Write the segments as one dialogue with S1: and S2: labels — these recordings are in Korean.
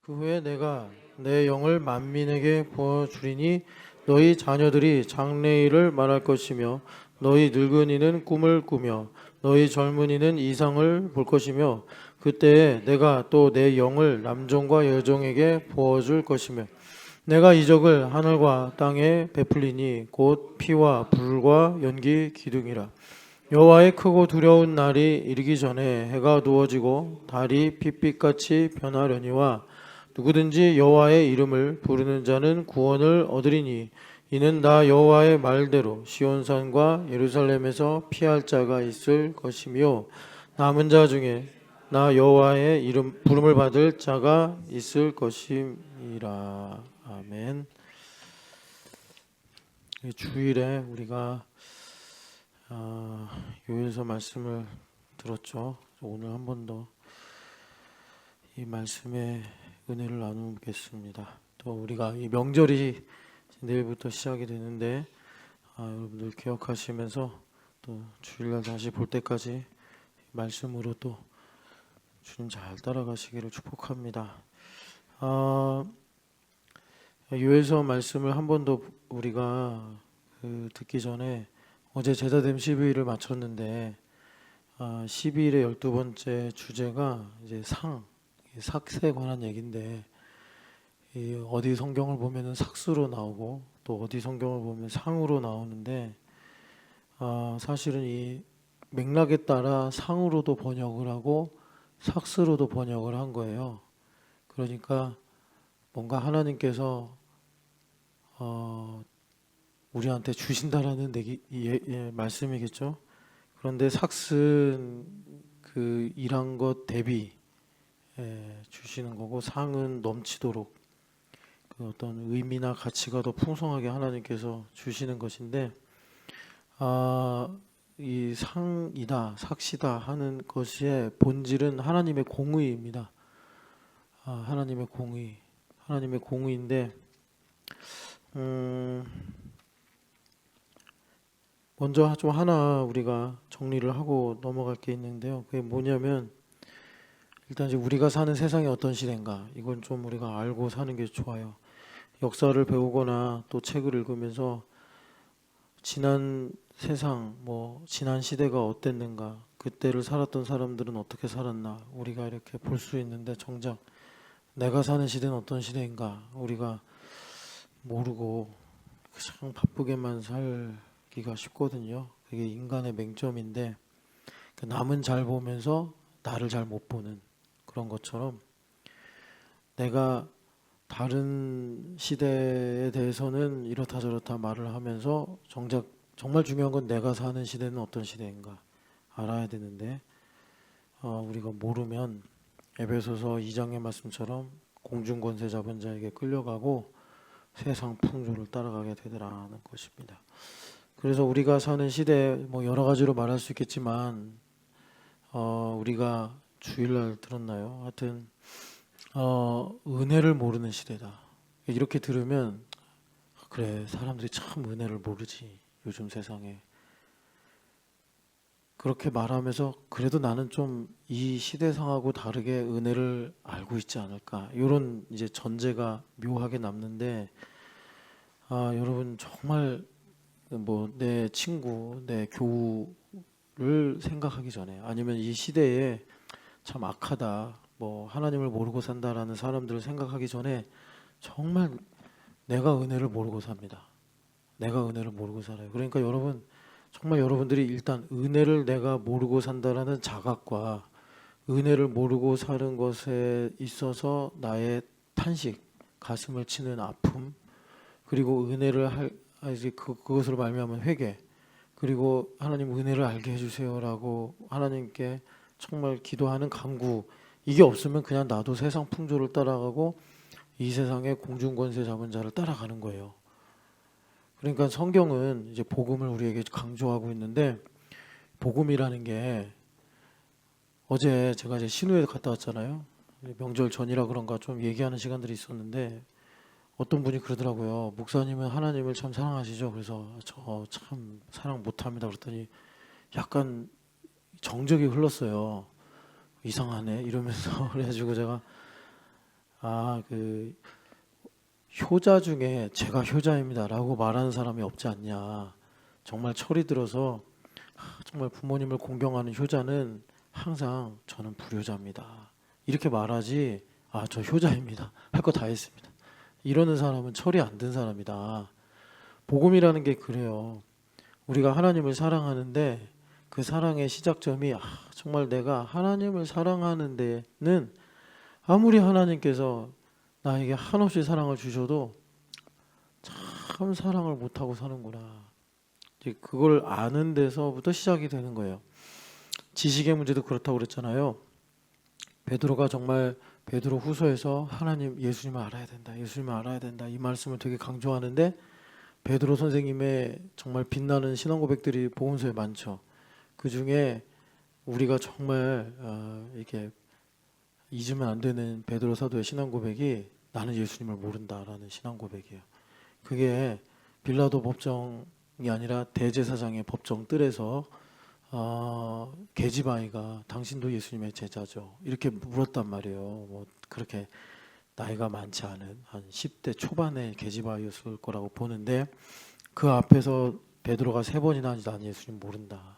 S1: 그 후에 내가 내 영을 만민에게 부어주리니 너희 자녀들이 장래일을 말할 것이며 너희 늙은이는 꿈을 꾸며 너희 젊은이는 이상을 볼 것이며 그때에 내가 또 내 영을 남종과 여종에게 부어줄 것이며 내가 이적을 하늘과 땅에 베풀리니 곧 피와 불과 연기 기둥이라. 여호와의 크고 두려운 날이 이르기 전에 해가 두어지고 달이 핏빛같이 변하려니와 누구든지 여호와의 이름을 부르는 자는 구원을 얻으리니 이는 나 여호와의 말대로 시온산과 예루살렘에서 피할 자가 있을 것이며 남은 자 중에 나 여호와의 이름 부름을 받을 자가 있을 것임이라. 아멘. 주일에 우리가 요일서 말씀을 들었죠. 오늘 한 번 더 이 말씀의 은혜를 나누겠습니다. 또 우리가 이 명절이 내일부터 시작이 되는데 여러분들 기억하시면서 또 주일날 다시 볼 때까지 말씀으로 또 주님 잘 따라가시기를 축복합니다. 요일서 말씀을 한 번 더 우리가 듣기 전에 어제 제자됨 12일을 마쳤는데 12일의 12번째 주제가 이제 삭스에 관한 얘기인데 어디 성경을 보면은 삭스로 나오고 또 어디 성경을 보면 상으로 나오는데 사실은 이 맥락에 따라 상으로도 번역을 하고 삭스로도 번역을 한 거예요. 그러니까 뭔가 하나님께서 우리한테 주신다라는 말씀이겠죠. 그런데 삭스는 그 일한 것 대비 주시는 거고 상은 넘치도록 그 어떤 의미나 가치가 더 풍성하게 하나님께서 주시는 것인데 이 상이다 삭시다 하는 것의 본질은 하나님의 공의입니다. 하나님의 공의인데 먼저 좀 하나 우리가 정리를 하고 넘어갈 게 있는데요. 그게 뭐냐면 일단 이제 우리가 사는 세상이 어떤 시대인가 이건 좀 우리가 알고 사는 게 좋아요. 역사를 배우거나 또 책을 읽으면서 지난 세상 지난 시대가 어땠는가 그때를 살았던 사람들은 어떻게 살았나 우리가 이렇게 볼 수 있는데 정작 내가 사는 시대는 어떤 시대인가 우리가 모르고 그냥 바쁘게만 살기가 쉽거든요. 그게 인간의 맹점인데 남은 잘 보면서 나를 잘 못 보는 그런 것처럼 내가 다른 시대에 대해서는 이렇다 저렇다 말을 하면서 정작 정말 중요한 건 내가 사는 시대는 어떤 시대인가 알아야 되는데 우리가 모르면 에베소서 2장의 말씀처럼 공중권세 잡은 자에게 끌려가고 세상 풍조를 따라가게 되더라는 것입니다. 그래서 우리가 사는 시대 여러 가지로 말할 수 있겠지만 우리가 주일날 들었나요? 하여튼 은혜를 모르는 시대다. 이렇게 들으면 그래 사람들이 참 은혜를 모르지 요즘 세상에. 그렇게 말하면서 그래도 나는 좀 이 시대상하고 다르게 은혜를 알고 있지 않을까 이런 이제 전제가 묘하게 남는데 여러분 정말 내 친구 내 교우를 생각하기 전에 아니면 이 시대에 참 악하다 하나님을 모르고 산다라는 사람들을 생각하기 전에 정말 내가 은혜를 모르고 삽니다. 내가 은혜를 모르고 살아요. 그러니까 여러분 정말 여러분들이 일단 은혜를 내가 모르고 산다라는 자각과 은혜를 모르고 사는 것에 있어서 나의 탄식, 가슴을 치는 아픔, 그리고 은혜를 그것으로 말미암은 회개, 그리고 하나님 은혜를 알게 해주세요라고 하나님께 정말 기도하는 간구, 이게 없으면 그냥 나도 세상 풍조를 따라가고 이 세상의 공중권세 잡은 자를 따라가는 거예요. 그러니까 성경은 이제 복음을 우리에게 강조하고 있는데 복음이라는 게 어제 제가 이제 신우에 갔다 왔잖아요. 명절 전이라 그런가 좀 얘기하는 시간들이 있었는데 어떤 분이 그러더라고요. 목사님은 하나님을 참 사랑하시죠? 그래서 저 참 사랑 못합니다. 그랬더니 약간 정적이 흘렀어요. 이상하네 이러면서 그래가지고 제가 그 효자 중에 제가 효자입니다라고 말하는 사람이 없지 않냐. 정말 철이 들어서 정말 부모님을 공경하는 효자는 항상 저는 불효자입니다. 이렇게 말하지 저 효자입니다. 할 거 다 했습니다. 이러는 사람은 철이 안 든 사람이다. 복음이라는 게 그래요. 우리가 하나님을 사랑하는데 그 사랑의 시작점이 정말 내가 하나님을 사랑하는 데는 아무리 하나님께서 나에게 한없이 사랑을 주셔도 참 사랑을 못하고 사는구나. 이제 그걸 아는 데서부터 시작이 되는 거예요. 지식의 문제도 그렇다고 그랬잖아요. 베드로가 정말 베드로 후서에서 하나님 예수님을 알아야 된다. 예수님을 알아야 된다. 이 말씀을 되게 강조하는데 베드로 선생님의 정말 빛나는 신앙 고백들이 복음서에 많죠. 그 중에 우리가 정말 이렇게 잊으면 안 되는 베드로 사도의 신앙 고백이 나는 예수님을 모른다라는 신앙 고백이에요. 그게 빌라도 법정이 아니라 대제사장의 법정 뜰에서 게지바이가 당신도 예수님의 제자죠. 이렇게 물었단 말이에요. 뭐 그렇게 나이가 많지 않은 한 10대 초반의 게지바이였을 거라고 보는데 그 앞에서 베드로가 3번이나 나는 예수님 모른다.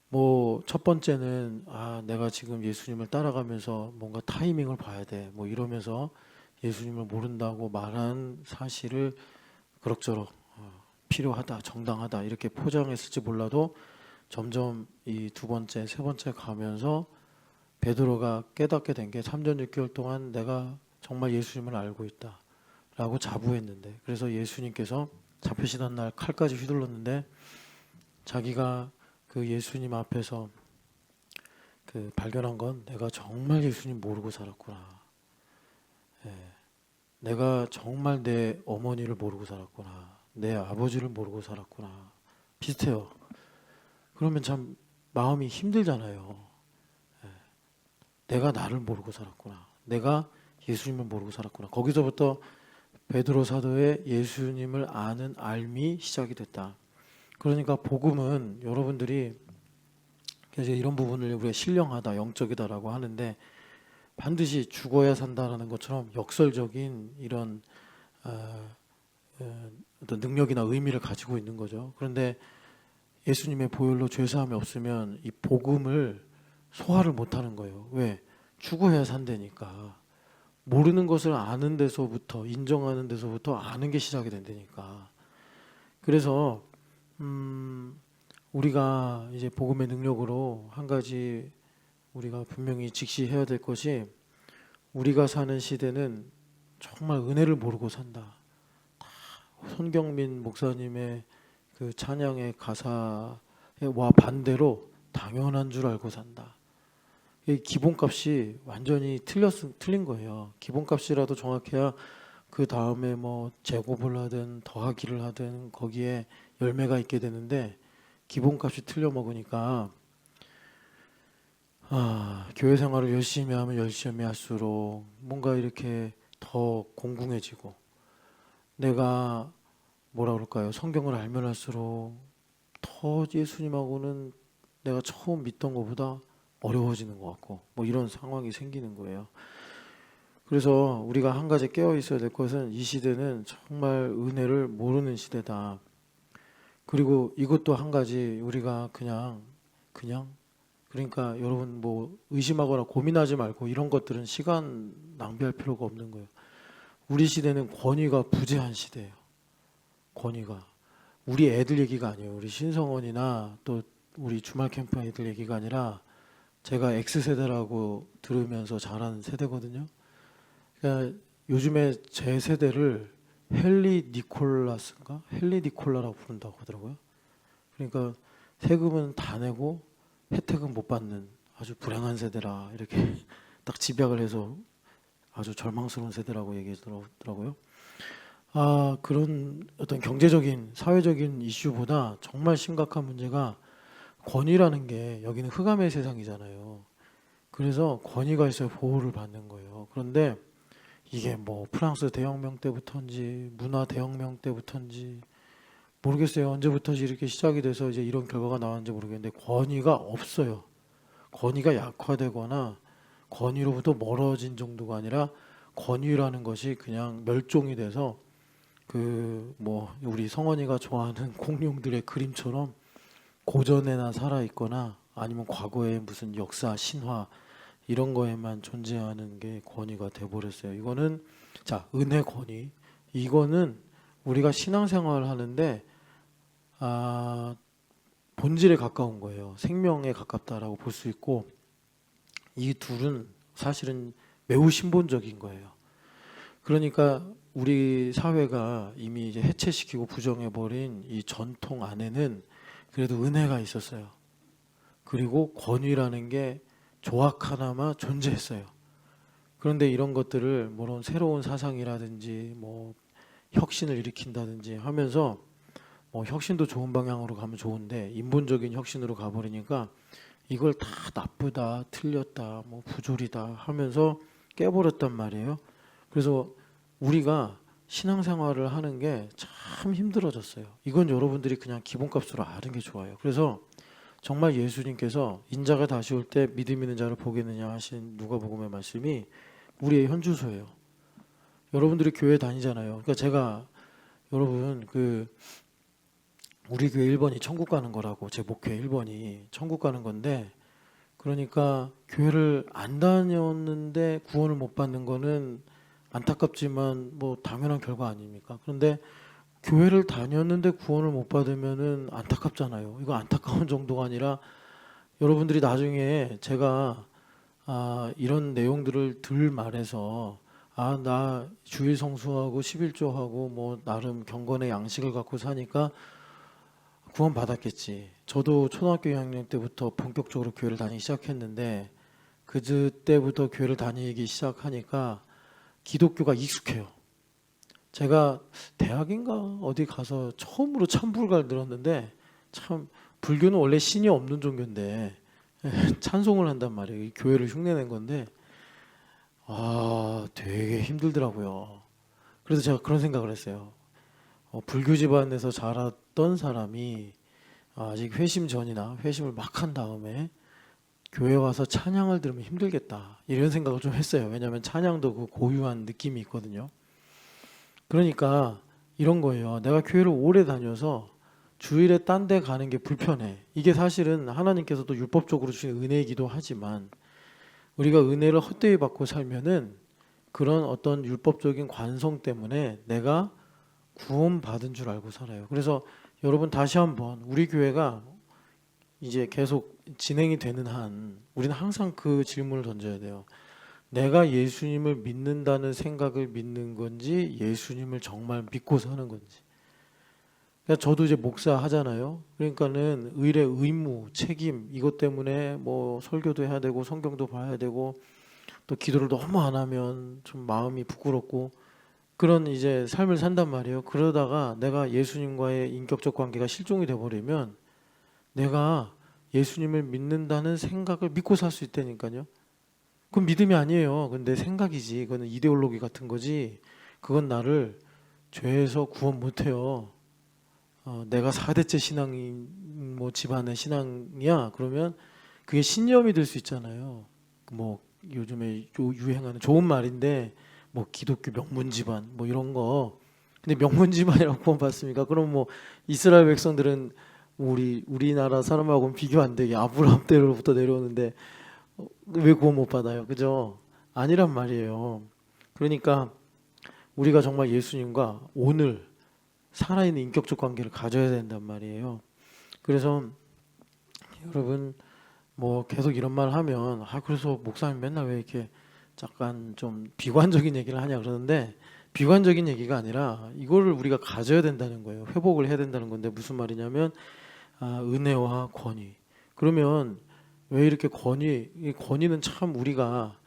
S1: 뭐 첫 번째는 내가 지금 예수님을 따라가면서 뭔가 타이밍을 봐야 돼. 뭐 이러면서 예수님을 모른다고 말한 사실을 그럭저럭 필요하다, 정당하다 이렇게 포장했을지 몰라도 점점 이 2번째, 3번째 가면서 베드로가 깨닫게 된 게 3년 6개월 동안 내가 정말 예수님을 알고 있다 라고 자부했는데 그래서 예수님께서 잡히시던 날 칼까지 휘둘렀는데 자기가 그 예수님 앞에서 그 발견한 건 내가 정말 예수님 모르고 살았구나. 내가 정말 내 어머니를 모르고 살았구나. 내 아버지를 모르고 살았구나. 비슷해요. 그러면 참 마음이 힘들잖아요. 내가 나를 모르고 살았구나. 내가 예수님을 모르고 살았구나. 거기서부터 베드로 사도의 예수님을 아는 알미 시작이 됐다. 그러니까 복음은 여러분들이 이제 이런 부분을 우리가 신령하다, 영적이다라고 하는데 반드시 죽어야 산다라는 것처럼 역설적인 이런 어떤 능력이나 의미를 가지고 있는 거죠. 그런데 예수님의 보혈로 죄사함이 없으면 이 복음을 소화를 못하는 거예요. 왜? 죽어야 산다니까. 모르는 것을 아는 데서부터 인정하는 데서부터 아는 게 시작이 된다니까. 그래서 우리가 이제 복음의 능력으로 한 가지 우리가 분명히 직시해야 될 것이 우리가 사는 시대는 정말 은혜를 모르고 산다. 손경민 목사님의 그 찬양의 가사와 반대로 당연한 줄 알고 산다. 이 기본값이 완전히 틀린 거예요. 기본값이라도 정확해야 그 다음에 뭐 제곱을 하든 더하기를 하든 거기에 열매가 있게 되는데 기본값이 틀려 먹으니까 교회 생활을 열심히 하면 열심히 할수록 뭔가 이렇게 더 공궁해지고 내가 뭐라 그럴까요? 성경을 알면 할수록 더 예수님하고는 내가 처음 믿던 것보다 어려워지는 것 같고 뭐 이런 상황이 생기는 거예요. 그래서 우리가 한 가지 깨어 있어야 될 것은 이 시대는 정말 은혜를 모르는 시대다. 그리고 이것도 한 가지 우리가 그냥 그러니까 여러분 뭐 의심하거나 고민하지 말고 이런 것들은 시간 낭비할 필요가 없는 거예요. 우리 시대는 권위가 부재한 시대예요. 권위가 우리 애들 얘기가 아니에요. 우리 신성원이나 또 우리 주말 캠프 애들 얘기가 아니라 제가 X세대라고 들으면서 자란 세대거든요. 그러니까 요즘에 제 세대를 헨리 니콜라라고 부른다고 하더라고요. 그러니까 세금은 다 내고 혜택은 못 받는 아주 불행한 세대라 이렇게 딱 집약을 해서 아주 절망스러운 세대라고 얘기하더라고요. 그런 어떤 경제적인 사회적인 이슈보다 정말 심각한 문제가 권위라는 게 여기는 흑암의 세상이잖아요. 그래서 권위가 있어야 보호를 받는 거예요. 그런데 이게 뭐 프랑스 대혁명 때부터인지 문화 대혁명 때부터인지 모르겠어요. 언제부터인지 이렇게 시작이 돼서 이제 이런 결과가 나왔는지 모르겠는데 권위가 없어요. 권위가 약화되거나 권위로부터 멀어진 정도가 아니라 권위라는 것이 그냥 멸종이 돼서 그 뭐 우리 성원이가 좋아하는 공룡들의 그림처럼 고전에나 살아 있거나 아니면 과거의 무슨 역사, 신화 이런 거에만 존재하는 게 권위가 돼 버렸어요. 이거는 자, 은혜 권위. 이거는 우리가 신앙생활을 하는데 본질에 가까운 거예요. 생명에 가깝다라고 볼 수 있고 이 둘은 사실은 매우 신본적인 거예요. 그러니까 우리 사회가 이미 이제 해체시키고 부정해버린 이 전통 안에는 그래도 은혜가 있었어요. 그리고 권위라는 게 조악 하나만 존재했어요. 그런데 이런 것들을 물론 새로운 사상이라든지 뭐 혁신을 일으킨다든지 하면서 뭐 혁신도 좋은 방향으로 가면 좋은데 인본적인 혁신으로 가버리니까 이걸 다 나쁘다, 틀렸다, 뭐 부조리다 하면서 깨버렸단 말이에요. 그래서 우리가 신앙생활을 하는 게 참 힘들어졌어요. 이건 여러분들이 그냥 기본값으로 아는 게 좋아요. 그래서 정말 예수님께서 인자가 다시 올 때 믿음 있는 자를 보겠느냐 하신 누가복음의 말씀이 우리의 현주소예요. 여러분들이 교회 다니잖아요. 그러니까 제가 여러분 우리 교회 1번이 천국 가는 거라고 제 목회 1번이 천국 가는 건데 그러니까 교회를 안 다녔는데 구원을 못 받는 거는 안타깝지만 뭐 당연한 결과 아닙니까? 그런데 교회를 다녔는데 구원을 못 받으면은 안타깝잖아요. 이거 안타까운 정도가 아니라 여러분들이 나중에 제가 이런 내용들을 들 말해서 나 주일 성수하고 11조하고 뭐 나름 경건의 양식을 갖고 사니까 구원 받았겠지. 저도 초등학교 2학년 때부터 본격적으로 교회를 다니기 시작했는데 그때부터 교회를 다니기 시작하니까 기독교가 익숙해요. 제가 대학인가 어디 가서 처음으로 찬불가를 들었는데 참 불교는 원래 신이 없는 종교인데 찬송을 한단 말이에요. 이 교회를 흉내낸 건데 되게 힘들더라고요. 그래서 제가 그런 생각을 했어요. 불교 집안에서 자랐던 사람이 아직 회심 전이나 회심을 막 한 다음에 교회 와서 찬양을 들으면 힘들겠다 이런 생각을 좀 했어요. 왜냐하면 찬양도 그 고유한 느낌이 있거든요. 그러니까 이런 거예요. 내가 교회를 오래 다녀서 주일에 딴 데 가는 게 불편해. 이게 사실은 하나님께서도 율법적으로 주신 은혜이기도 하지만 우리가 은혜를 헛되이 받고 살면은 그런 어떤 율법적인 관성 때문에 내가 구원받은 줄 알고 살아요. 그래서 여러분 다시 한번 우리 교회가 이제 계속 진행이 되는 한 우리는 항상 그 질문을 던져야 돼요. 내가 예수님을 믿는다는 생각을 믿는 건지 예수님을 정말 믿고 사는 건지. 그러니까 저도 이제 목사 하잖아요. 그러니까는 의례 의무 책임 이것 때문에 뭐 설교도 해야 되고 성경도 봐야 되고 또 기도를 너무 안 하면 좀 마음이 부끄럽고 그런 이제 삶을 산단 말이에요. 그러다가 내가 예수님과의 인격적 관계가 실종이 돼버리면 내가 예수님을 믿는다는 생각을 믿고 살 수 있다니까요. 그건 믿음이 아니에요. 근데 생각이지. 그거는 이데올로기 같은 거지. 그건 나를 죄에서 구원 못해요. 내가 4대째 신앙인 뭐 집안의 신앙이야. 그러면 그게 신념이 될 수 있잖아요. 뭐 요즘에 유행하는 좋은 말인데 뭐 기독교 명문 집안 뭐 이런 거. 근데 명문 집안이라고 구원 받습니까? 그럼 뭐 이스라엘 백성들은 우리나라 사람하고는 비교 안 되게 아브라함 때로부터 내려오는데 왜 구원 못 받아요? 그죠? 아니란 말이에요. 그러니까 우리가 정말 예수님과 오늘 살아있는 인격적 관계를 가져야 된단 말이에요. 그래서 여러분 뭐 계속 이런 말 하면 그래서 목사님 맨날 왜 이렇게 약간 좀 비관적인 얘기를 하냐 그러는데 비관적인 얘기가 아니라 이거를 우리가 가져야 된다는 거예요. 회복을 해야 된다는 건데 무슨 말이냐면 은혜와 권위. 그러면 왜 이렇게 이 권위는 참 우리가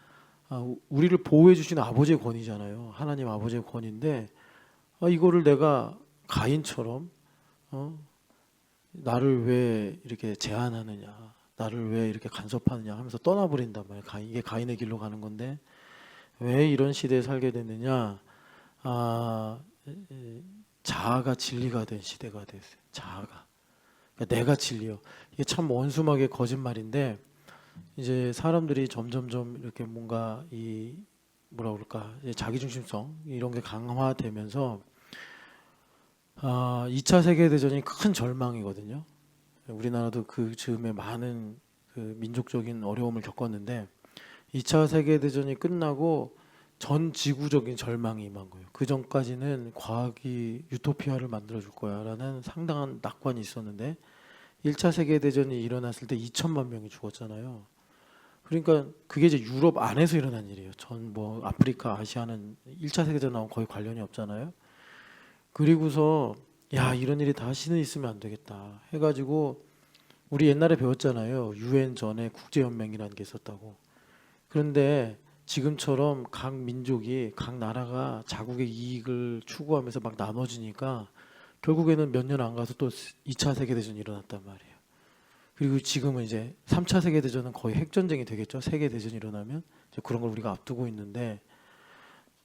S1: 우리를 보호해 주시는 아버지의 권위잖아요. 하나님 아버지의 권위인데 이거를 내가 가인처럼 나를 왜 이렇게 제한하느냐, 나를 왜 이렇게 간섭하느냐 하면서 떠나버린단 말이에요. 이게 가인의 길로 가는 건데 왜 이런 시대에 살게 됐느냐? 자아가 진리가 된 시대가 됐어요. 자아가. 그러니까 내가 진리요. 이게 참 원수막의 거짓말인데 이제 사람들이 점점점 이렇게 뭔가 이 뭐라 그럴까 이제 자기중심성 이런 게 강화되면서 2차 세계대전이 큰 절망이거든요. 우리나라도 그 즈음에 많은 그 민족적인 어려움을 겪었는데 2차 세계대전이 끝나고 전 지구적인 절망이 임한 거예요. 그 전까지는 과학이 유토피아를 만들어줄 거야라는 상당한 낙관이 있었는데 1차 세계대전이 일어났을 때 2천만 명이 죽었잖아요. 그러니까 그게 이제 유럽 안에서 일어난 일이에요. 전 뭐 아프리카, 아시아는 1차 세계대전하고 거의 관련이 없잖아요. 그리고서 야 이런 일이 다시는 있으면 안 되겠다 해가지고 우리 옛날에 배웠잖아요. 유엔 전에 국제연맹이라는 게 있었다고. 그런데 지금처럼 각 민족이 각 나라가 자국의 이익을 추구하면서 막 나눠지니까 결국에는 몇 년 안 가서 또 2차 세계대전이 일어났단 말이에요. 그리고 지금은 이제 3차 세계대전은 거의 핵전쟁이 되겠죠. 세계대전이 일어나면 이제 그런 걸 우리가 앞두고 있는데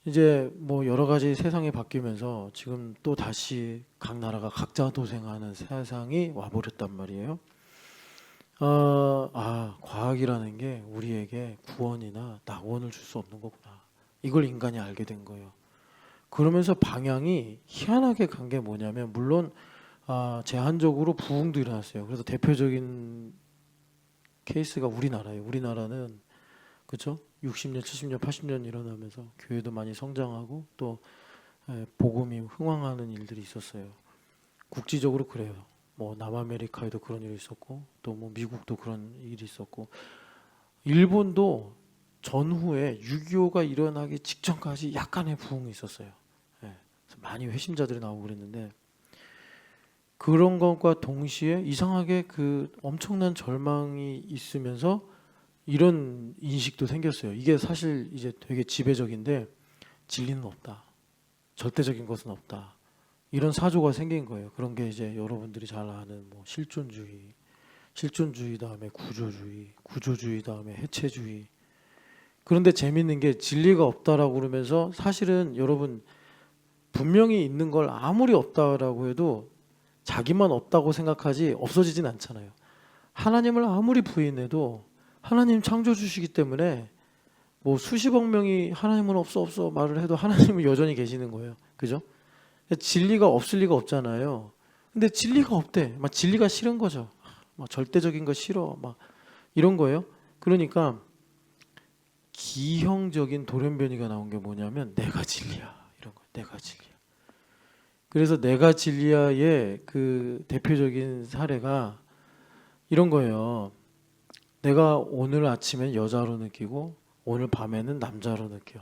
S1: 이제 뭐 여러 가지 세상이 바뀌면서 지금 또 다시 각 나라가 각자 도생하는 세상이 와버렸단 말이에요. 과학이라는 게 우리에게 구원이나 낙원을 줄 수 없는 거구나. 이걸 인간이 알게 된 거예요. 그러면서 방향이 희한하게 간 게 뭐냐면 물론 제한적으로 부흥도 일어났어요. 그래서 대표적인 케이스가 우리나라예요. 우리나라는 그렇죠? 60년, 70년, 80년 일어나면서 교회도 많이 성장하고 또 복음이 흥왕하는 일들이 있었어요. 국지적으로 그래요. 뭐 남아메리카에도 그런 일이 있었고 또 뭐 미국도 그런 일이 있었고 일본도 전후에 6.25가 일어나기 직전까지 약간의 부흥이 있었어요. 그래서 많이 회심자들이 나오고 그랬는데 그런 것과 동시에 이상하게 그 엄청난 절망이 있으면서 이런 인식도 생겼어요. 이게 사실 이제 되게 지배적인데 진리는 없다. 절대적인 것은 없다. 이런 사조가 생긴 거예요. 그런 게 이제 여러분들이 잘 아는 뭐 실존주의 다음에 구조주의, 구조주의 다음에 해체주의. 그런데 재밌는 게 진리가 없다라고 그러면서 사실은 여러분 분명히 있는 걸 아무리 없다라고 해도 자기만 없다고 생각하지 없어지진 않잖아요. 하나님을 아무리 부인해도 하나님 창조주시기 때문에 뭐 수십억 명이 하나님은 없어 없어 말을 해도 하나님은 여전히 계시는 거예요. 그죠? 진리가 없을 리가 없잖아요. 근데 진리가 없대. 막 진리가 싫은 거죠. 막 절대적인 거 싫어. 막 이런 거예요. 그러니까 기형적인 돌연변이가 나온 게 뭐냐면 내가 진리야. 이런 거. 내가 진리야. 그래서 내가 진리야의 그 대표적인 사례가 이런 거예요. 내가 오늘 아침엔 여자로 느끼고 오늘 밤에는 남자로 느껴.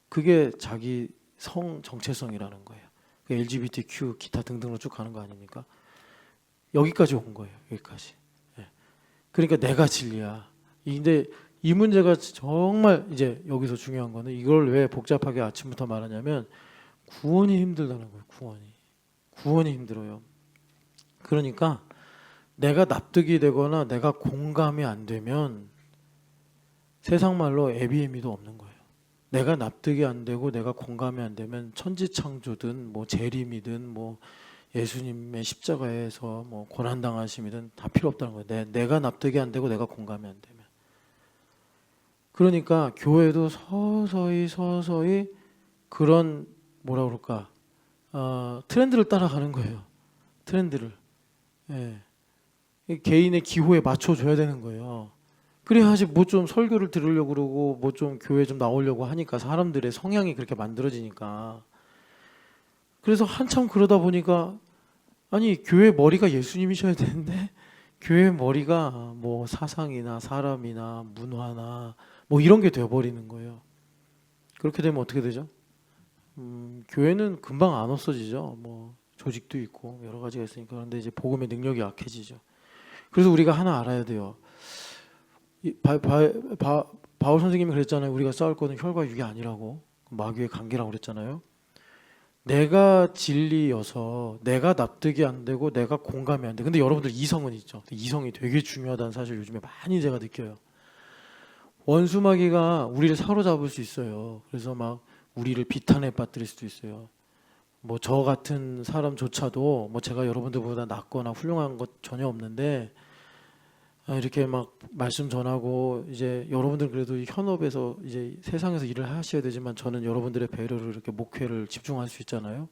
S1: 그게 자기 성 정체성이라는 거예요. 그 LGBTQ 기타 등등으로 쭉 가는 거 아닙니까? 여기까지 온 거예요. 여기까지. 예. 그러니까 내가 진리야. 근데 이 문제가 정말 이제 여기서 중요한 거는 이걸 왜 복잡하게 아침부터 말하냐면 구원이 힘들다는 거예요. 구원이 힘들어요. 그러니까 내가 납득이 되거나 내가 공감이 안 되면 세상 말로 에비에미도 없는 거예요. 내가 납득이 안 되고 내가 공감이 안 되면 천지창조든 뭐 재림이든 뭐 예수님의 십자가에서 뭐 고난당하심이든 다 필요 없다는 거예요. 내가 납득이 안 되고 내가 공감이 안 되면. 그러니까 교회도 서서히 그런 뭐라 그럴까 트렌드를 따라가는 거예요. 트렌드를. 예. 개인의 기호에 맞춰줘야 되는 거예요. 그래야지 뭐 좀 설교를 들으려고 그러고 뭐 좀 교회 좀 나오려고 하니까 사람들의 성향이 그렇게 만들어지니까. 그래서 한참 그러다 보니까 아니 교회 머리가 예수님이셔야 되는데 교회 머리가 뭐 사상이나 사람이나 문화나 뭐 이런 게 되어버리는 거예요. 그렇게 되면 어떻게 되죠? 교회는 금방 안 없어지죠. 뭐 조직도 있고 여러 가지가 있으니까. 그런데 이제 복음의 능력이 약해지죠. 그래서 우리가 하나 알아야 돼요. 바울 선생님이 그랬잖아요. 우리가 싸울 거는 혈과 육이 아니라고. 마귀의 관계라고 그랬잖아요. 내가 진리여서 내가 납득이 안 되고 내가 공감이 안 돼. 근데 여러분들 이성은 있죠. 이성이 되게 중요하다는 사실 요즘에 많이 제가 느껴요. 원수마귀가 우리를 사로잡을 수 있어요. 그래서 막 우리를 비탄에 빠뜨릴 수도 있어요. 뭐 저 같은 사람조차도 뭐 제가 여러분들보다 낫거나 훌륭한 것 전혀 없는데 이렇게 막 말씀 전하고 이제 여러분들 그래도 이 현업에서 이제 세상에서 일을 하셔야 되지만 저는 여러분들의 배려를 이렇게 목회를 집중할 수 있잖아요.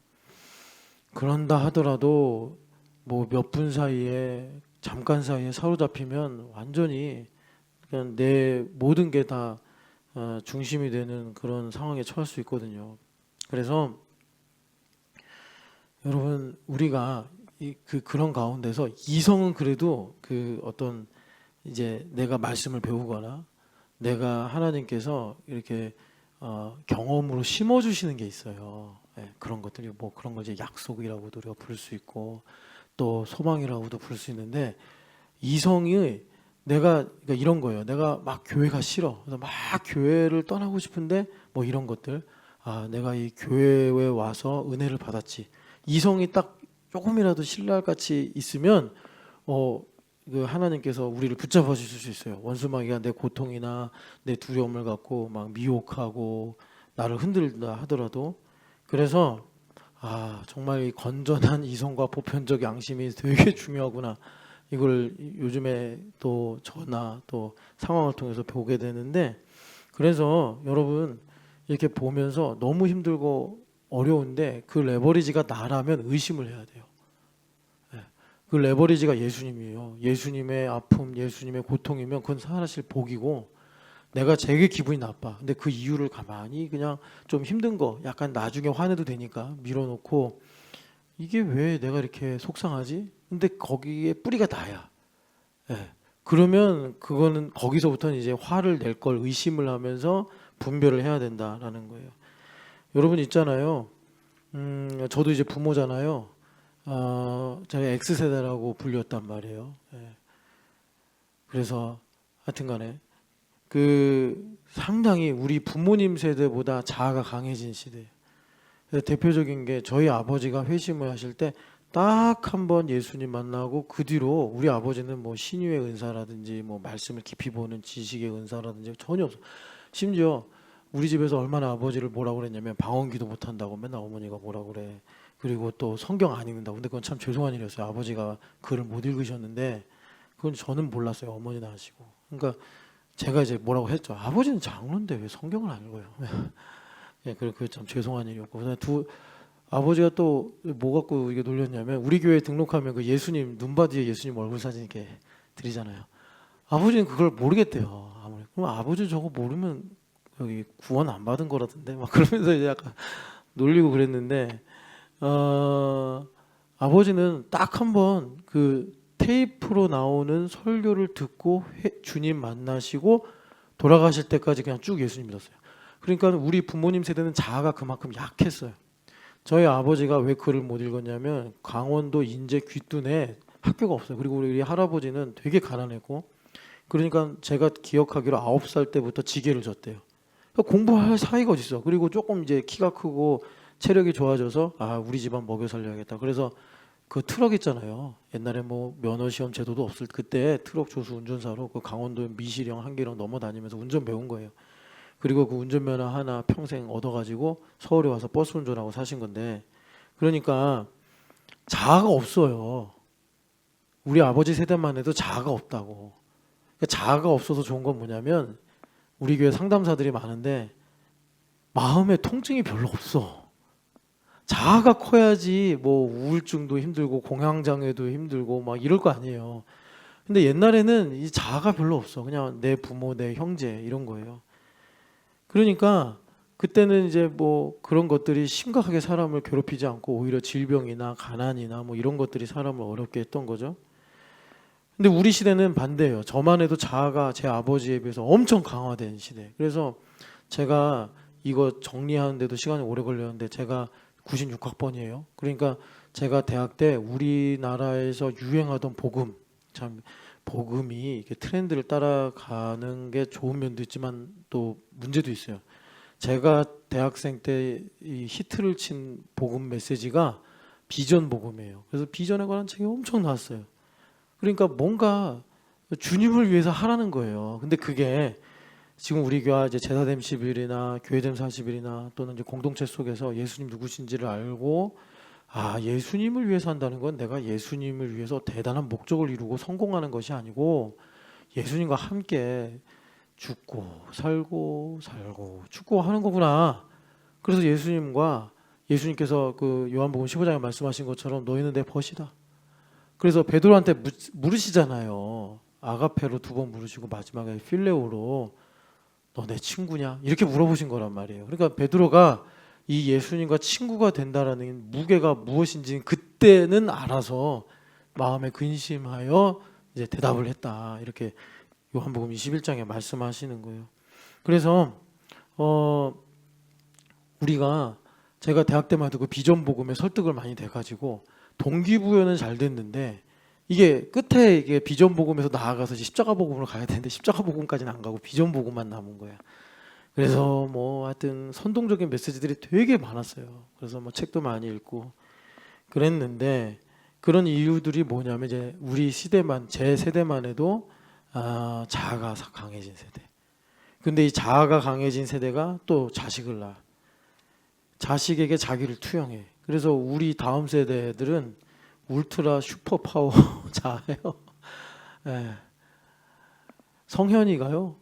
S1: 그런다 하더라도 뭐 몇 분 사이에 잠깐 사이에 사로잡히면 완전히 그냥 내 모든 게 다 중심이 되는 그런 상황에 처할 수 있거든요. 그래서 여러분 우리가 그런 가운데서 이성은 그래도 그 어떤 이제 내가 말씀을 배우거나 내가 하나님께서 이렇게 경험으로 심어주시는 게 있어요. 예, 그런 것들이 뭐 그런 거 이제 약속이라고도 우리가 부를 수 있고 또 소망이라고도 부를 수 있는데 이성이 그러니까 이런 거예요. 내가 막 교회가 싫어. 그래서 막 교회를 떠나고 싶은데 뭐 이런 것들. 내가 이 교회에 와서 은혜를 받았지. 이성이 딱 조금이라도 신랄같이 있으면 그 하나님께서 우리를 붙잡아 주실 수 있어요. 원수마귀가 내 고통이나 내 두려움을 갖고 막 미혹하고 나를 흔들다 하더라도 그래서 정말 이 건전한 이성과 보편적 양심이 되게 중요하구나. 이걸 요즘에 또 저나 또 상황을 통해서 보게 되는데 그래서 여러분 이렇게 보면서 너무 힘들고 어려운데 그 레버리지가 나라면 의심을 해야 돼요. 그 레버리지가 예수님이에요. 예수님의 아픔, 예수님의 고통이면 그건 사실 복이고 내가 되게 기분이 나빠. 근데 그 이유를 가만히 그냥 좀 힘든 거 약간 나중에 화내도 되니까 밀어놓고 이게 왜 내가 이렇게 속상하지? 근데 거기에 뿌리가 나야. 예. 그러면 그거는 거기서부터는 이제 화를 낼 걸 의심을 하면서 분별을 해야 된다라는 거예요. 여러분 있잖아요. 저도 이제 부모잖아요. 제가 X세대라고 불렸단 말이에요. 예. 그래서 하여튼간에 그 상당히 우리 부모님 세대보다 자아가 강해진 시대예요. 대표적인 게 저희 아버지가 회심을 하실 때 딱 한 번 예수님 만나고 그 뒤로 우리 아버지는 뭐 신유의 은사라든지 뭐 말씀을 깊이 보는 지식의 은사라든지 전혀 없어. 심지어 우리 집에서 얼마나 아버지를 뭐라고 그랬냐면 방언기도 못한다고 맨날 어머니가 뭐라고 그래. 그리고 또 성경 안 읽는다고. 근데 그건 참 죄송한 일이었어요. 아버지가 글을 못 읽으셨는데 그건 저는 몰랐어요. 어머니는 아시고. 그러니까 제가 이제 뭐라고 했죠. 아버지는 장로인데 왜 성경을 안 읽어요? 예, 그게 참 죄송한 일이었고. 아버지가 또 뭐 갖고 이게 놀렸냐면 우리 교회 등록하면 그 예수님 눈바디에 예수님 얼굴 사진 이렇게 드리잖아요. 아버지는 그걸 모르겠대요. 아무리 그럼 아버지 저거 모르면 여기 구원 안 받은 거라던데 막 그러면서 이제 약간 놀리고 그랬는데 아버지는 딱 한 번 그 테이프로 나오는 설교를 듣고 주님 만나시고 돌아가실 때까지 그냥 쭉 예수님 믿었어요. 그러니까 우리 부모님 세대는 자아가 그만큼 약했어요. 저희 아버지가 왜 글을 못 읽었냐면 강원도 인제 귀둔에 학교가 없어요. 그리고 우리 할아버지는 되게 가난했고 그러니까 제가 기억하기로 9살 때부터 지게를 졌대요. 그러니까 공부할 사이가 어디 있어. 그리고 조금 이제 키가 크고 체력이 좋아져서 우리 집안 먹여 살려야겠다. 그래서 그 트럭 있잖아요. 옛날에 뭐 면허 시험 제도도 없을 그때 트럭 조수 운전사로 그 강원도 미시령 한기령 넘어다니면서 운전 배운 거예요. 그리고 그 운전면허 하나 평생 얻어가지고 서울에 와서 버스 운전하고 사신 건데 그러니까 자아가 없어요. 우리 아버지 세대만 해도 자아가 없다고. 그러니까 자아가 없어서 좋은 건 뭐냐면 우리 교회 상담사들이 많은데 마음의 통증이 별로 없어. 자아가 커야지 뭐 우울증도 힘들고 공황장애도 힘들고 막 이럴 거 아니에요. 근데 옛날에는 이 자아가 별로 없어. 그냥 내 부모, 내 형제 이런 거예요. 그러니까 그때는 이제 뭐 그런 것들이 심각하게 사람을 괴롭히지 않고 오히려 질병이나 가난이나 뭐 이런 것들이 사람을 어렵게 했던 거죠. 근데 우리 시대는 반대예요. 저만 해도 자아가 제 아버지에 비해서 엄청 강화된 시대. 그래서 제가 이거 정리하는데도 시간이 오래 걸렸는데 제가 96학번이에요. 그러니까 제가 대학 때 우리나라에서 유행하던 복음, 참 복음이 이렇게 트렌드를 따라가는 게 좋은 면도 있지만 또 문제도 있어요. 제가 대학생 때 이 히트를 친 복음 메시지가 비전 복음이에요. 그래서 비전에 관한 책이 엄청 나왔어요. 그러니까 뭔가 주님을 위해서 하라는 거예요. 근데 그게 지금 우리 교회 이제 제사됨 10일이나 교회됨 40일이나 또는 이제 공동체 속에서 예수님 누구신지를 알고 예수님을 위해서 한다는 건 내가 예수님을 위해서 대단한 목적을 이루고 성공하는 것이 아니고 예수님과 함께 죽고 살고 죽고 하는 거구나. 그래서 예수님께서 그 요한복음 15장에 말씀하신 것처럼 너희는 내 벗이다. 그래서 베드로한테 물으시잖아요. 아가페로 2번 물으시고 마지막에 필레오로 너 내 친구냐? 이렇게 물어보신 거란 말이에요. 그러니까 베드로가 이 예수님과 친구가 된다라는 무게가 무엇인지 그때는 알아서 마음에 근심하여 이제 대답을 했다. 이렇게 요한복음 21장에 말씀하시는 거예요. 그래서 우리가 제가 대학 때만 해도 그 비전 복음에 설득을 많이 돼가지고 동기부여는 잘 됐는데 이게 끝에 이게 비전 복음에서 나아가서 십자가 복음으로 가야 되는데 십자가 복음까지는 안 가고 비전 복음만 남은 거야. 그래서 뭐 하여튼 선동적인 메시지들이 되게 많았어요. 그래서 뭐 책도 많이 읽고 그랬는데 그런 이유들이 뭐냐면 이제 우리 시대만 제 세대만 해도 자아가 강해진 세대. 근데 이 자아가 강해진 세대가 또 자식을 낳아. 자식에게 자기를 투영해. 그래서 우리 다음 세대들은 울트라 슈퍼 파워 자아예요. 예. 성현이가요.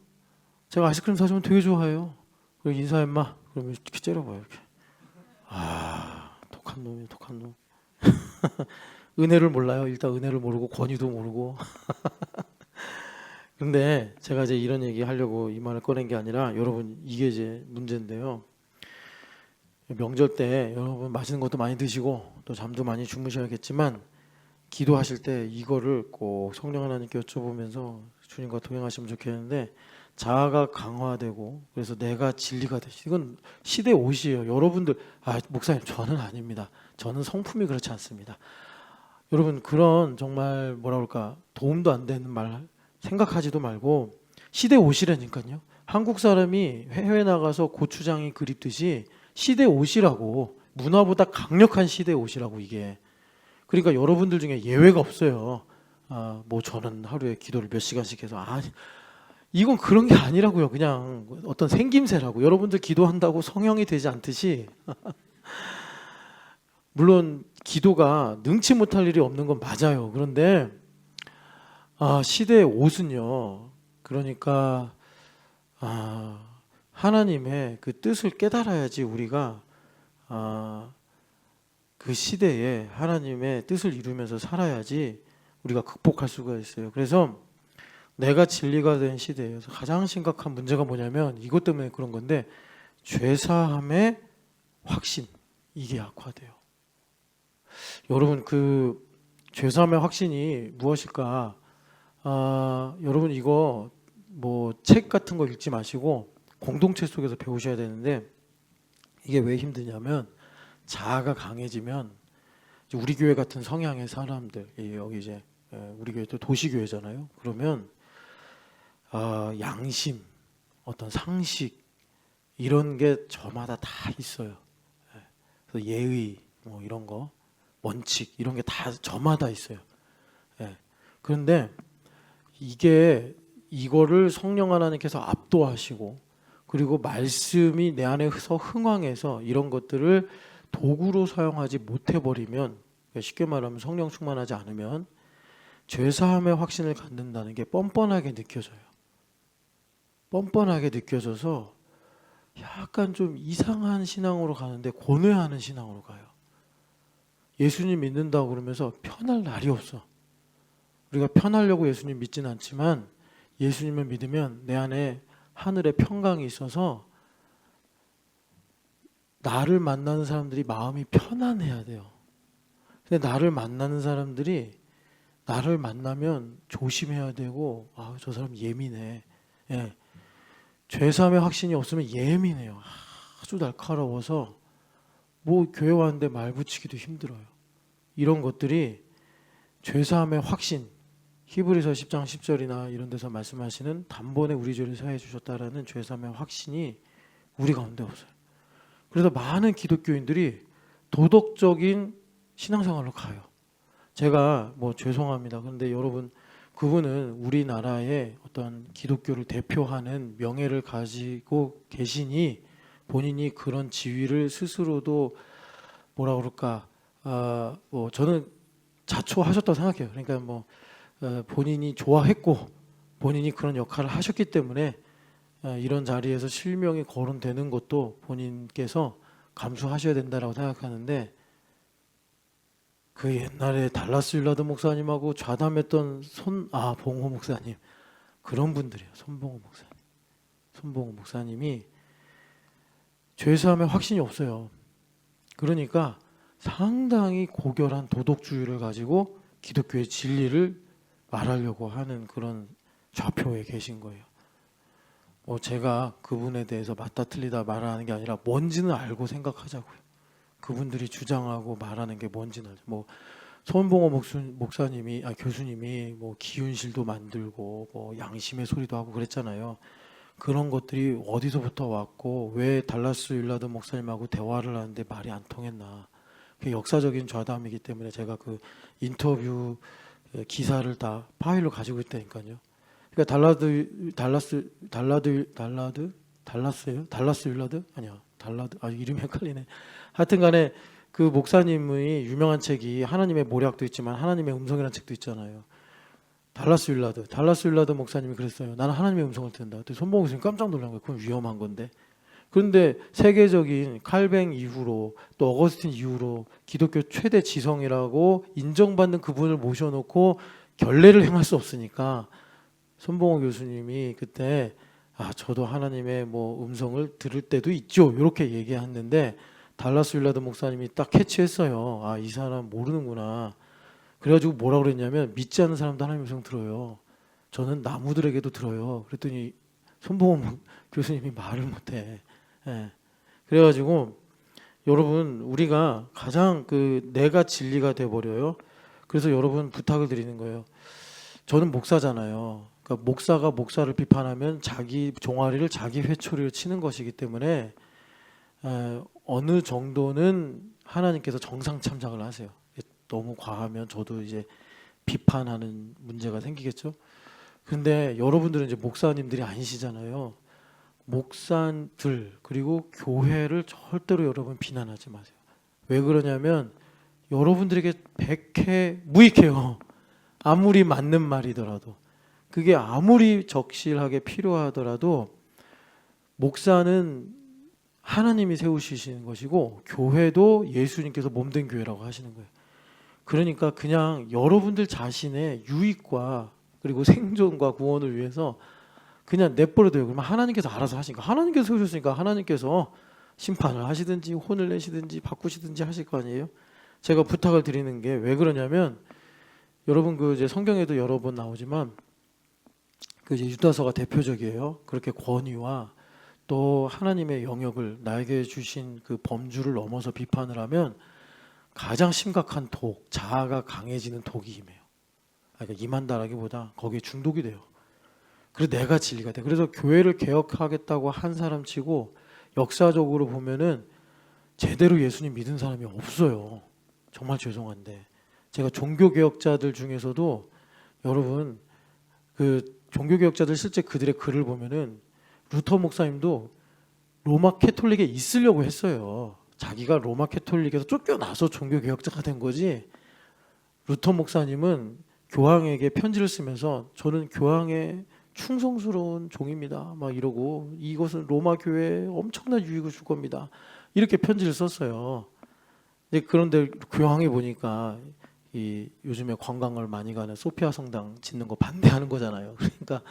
S1: 제가 아이스크림 사주면 되게 좋아해요. 그리고 인사해 마. 그러면 이렇게 째려봐요. 이렇게. 독한 놈이 독한 놈. 은혜를 몰라요. 일단 은혜를 모르고 권위도 모르고. 근데 제가 이제 이런 얘기 하려고 이 말을 꺼낸 게 아니라 여러분 이게 이제 문제인데요. 명절 때 여러분 맛있는 것도 많이 드시고 또 잠도 많이 주무셔야겠지만 기도하실 때 이거를 꼭 성령 하나님께 여쭤보면서 주님과 동행하시면 좋겠는데 자아가 강화되고 그래서 내가 진리가 되시. 이건 시대 옷이에요. 여러분들 목사님 저는 아닙니다. 저는 성품이 그렇지 않습니다. 여러분 그런 정말 뭐라 그럴까 도움도 안 되는 말 생각하지도 말고 시대 옷이라니까요. 한국 사람이 해외 나가서 고추장이 그립듯이 시대 옷이라고 문화보다 강력한 시대 옷이라고 이게. 그러니까 여러분들 중에 예외가 없어요. 뭐 저는 하루에 기도를 몇 시간씩 해서 이건 그런 게 아니라고요. 그냥 어떤 생김새라고. 여러분들 기도한다고 성형이 되지 않듯이 물론 기도가 능치 못할 일이 없는 건 맞아요. 그런데 시대의 옷은요. 그러니까 하나님의 그 뜻을 깨달아야지 우리가 그 시대에 하나님의 뜻을 이루면서 살아야지 우리가 극복할 수가 있어요. 그래서 내가 진리가 된 시대에서 가장 심각한 문제가 뭐냐면 이것 때문에 그런 건데 죄사함의 확신 이게 약화돼요. 여러분 그 죄사함의 확신이 무엇일까? 여러분 이거 뭐 책 같은 거 읽지 마시고 공동체 속에서 배우셔야 되는데 이게 왜 힘드냐면 자아가 강해지면 우리 교회 같은 성향의 사람들 여기 이제 우리 교회 또 도시교회잖아요. 그러면 양심, 어떤 상식 이런 게 저마다 다 있어요. 그래서 예의 뭐 이런 거 원칙 이런 게 다 저마다 있어요. 그런데 이거를 성령 하나님께서 압도하시고 그리고 말씀이 내 안에서 흥황해서 이런 것들을 도구로 사용하지 못해버리면 쉽게 말하면 성령 충만하지 않으면 죄사함의 확신을 갖는다는 게 뻔뻔하게 느껴져요. 뻔뻔하게 느껴져서 약간 좀 이상한 신앙으로 가는데 고뇌하는 신앙으로 가요. 예수님 믿는다고 그러면서 편할 날이 없어. 우리가 편하려고 예수님 믿지는 않지만 예수님을 믿으면 내 안에 하늘의 평강이 있어서 나를 만나는 사람들이 마음이 편안해야 돼요. 근데 나를 만나는 사람들이 나를 만나면 조심해야 되고 저 사람 예민해. 죄사함의 확신이 없으면 예민해요. 아주 날카로워서 뭐 교회 왔는데 말 붙이기도 힘들어요. 이런 것들이 죄사함의 확신 히브리서 10장 10절이나 이런 데서 말씀하시는 단번에 우리 죄를 사해 주셨다라는 죄사함의 확신이 우리 가운데 없어요. 그래서 많은 기독교인들이 도덕적인 신앙생활로 가요. 제가 뭐 죄송합니다. 그런데 여러분 그분은 우리나라의 어떤 기독교를 대표하는 명예를 가지고 계시니 본인이 그런 지위를 스스로도 뭐라 그럴까 뭐 저는 자초하셨다고 생각해요. 그러니까 뭐 본인이 좋아했고 본인이 그런 역할을 하셨기 때문에 이런 자리에서 실명이 거론되는 것도 본인께서 감수하셔야 된다라고 생각하는데, 그 옛날에 달라스 윌라드 목사님하고 좌담했던 봉호 목사님, 그런 분들이에요. 손봉호 목사님이 죄사함에 확신이 없어요. 그러니까 상당히 고결한 도덕주의를 가지고 기독교의 진리를 말하려고 하는 그런 좌표에 계신 거예요. 제가 그분에 대해서 맞다 틀리다 말하는 게 아니라 뭔지는 알고 생각하자고요. 그분들이 주장하고 말하는 게 뭔지는 알죠. 손봉호 교수님이 기윤실도 만들고 양심의 소리도 하고 그랬잖아요. 그런 것들이 어디서부터 왔고 왜 달라스 윌라드 목사님하고 대화를 하는데 말이 안 통했나. 그게 역사적인 좌담이기 때문에 제가 그 인터뷰 기사를 다 파일로 가지고 있다니까요. 그러니까 달라스 윌라드? 아니야. 이름이 헷갈리네. 하여튼간에 그 목사님의 유명한 책이 하나님의 모략도 있지만 하나님의 음성이라는 책도 있잖아요. 달라스 윌라드 목사님이 그랬어요. 나는 하나님의 음성을 듣는다. 손봉호 교수님 깜짝 놀란 거예요. 그건 위험한 건데. 그런데 세계적인 칼뱅 이후로 또 어거스틴 이후로 기독교 최대 지성이라고 인정받는 그분을 모셔놓고 결례를 행할 수 없으니까 손봉호 교수님이 그때 저도 하나님의 음성을 들을 때도 있죠. 이렇게 얘기했는데 달라스 윌라드 목사님이 딱 캐치했어요. 이 사람 모르는구나. 그래가지고 뭐라 그랬냐면 믿지 않는 사람도 하나님의 음성 들어요. 저는 나무들에게도 들어요. 그랬더니 손봉호 교수님이 말을 못해. 예. 그래가지고 여러분 우리가 가장 내가 진리가 돼버려요. 그래서 여러분 부탁을 드리는 거예요. 저는 목사잖아요. 그러니까 목사가 목사를 비판하면 자기 종아리를 자기 회초리로 치는 것이기 때문에 어느 정도는 하나님께서 정상 참작을 하세요. 너무 과하면 저도 이제 비판하는 문제가 생기겠죠. 근데 여러분들은 이제 목사님들이 아니시잖아요. 목사들 그리고 교회를 절대로 여러분 비난하지 마세요. 왜 그러냐면 여러분들에게 백해 무익해요. 아무리 맞는 말이더라도, 그게 아무리 적실하게 필요하더라도 목사는 하나님이 세우시는 것이고 교회도 예수님께서 몸된 교회라고 하시는 거예요. 그러니까 그냥 여러분들 자신의 유익과 그리고 생존과 구원을 위해서 그냥 내버려둬요. 그러면 하나님께서 알아서 하시니까, 하나님께서 세우셨으니까 하나님께서 심판을 하시든지 혼을 내시든지 바꾸시든지 하실 거 아니에요. 제가 부탁을 드리는 게 왜 그러냐면, 여러분 이제 성경에도 여러 번 나오지만 이제 유다서가 대표적이에요. 그렇게 권위와 또 하나님의 영역을 나에게 주신 그 범주를 넘어서 비판을 하면 가장 심각한 자아가 강해지는 독이 임해요. 그러니까 임한다라기보다 거기에 중독이 돼요. 그래서 내가 진리가 돼. 그래서 교회를 개혁하겠다고 한 사람치고 역사적으로 보면은 제대로 예수님 믿은 사람이 없어요. 정말 죄송한데 제가 종교개혁자들 중에서도 여러분 종교개혁자들 실제 그들의 글을 보면은 루터 목사님도 로마 캐톨릭에 있으려고 했어요. 자기가 로마 캐톨릭에서 쫓겨나서 종교개혁자가 된 거지. 루터 목사님은 교황에게 편지를 쓰면서 저는 교황의 충성스러운 종입니다. 막 이러고 이것은 로마 교회에 엄청난 유익을 줄 겁니다. 이렇게 편지를 썼어요. 그런데 교황이 보니까 요즘에 관광을 많이 가는 소피아 성당 짓는 거 반대하는 거잖아요. 그러니까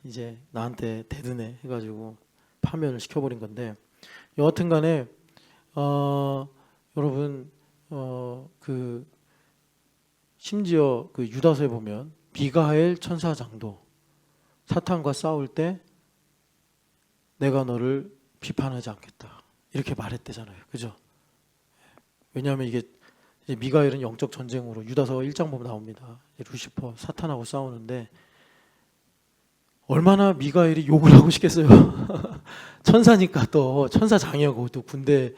S1: 이제 나한테 대드네 해가지고 파면을 시켜버린 건데, 여하튼간에 여러분 심지어 유다서에 보면 미가엘 천사장도 사탄과 싸울 때 내가 너를 비판하지 않겠다 이렇게 말했대잖아요. 그죠? 왜냐하면 이게 미가엘은 영적 전쟁으로 유다서 1장 보면 나옵니다. 루시퍼 사탄하고 싸우는데 얼마나 미가엘이 욕을 하고 싶겠어요. 천사니까 또 천사장이라고, 또 군대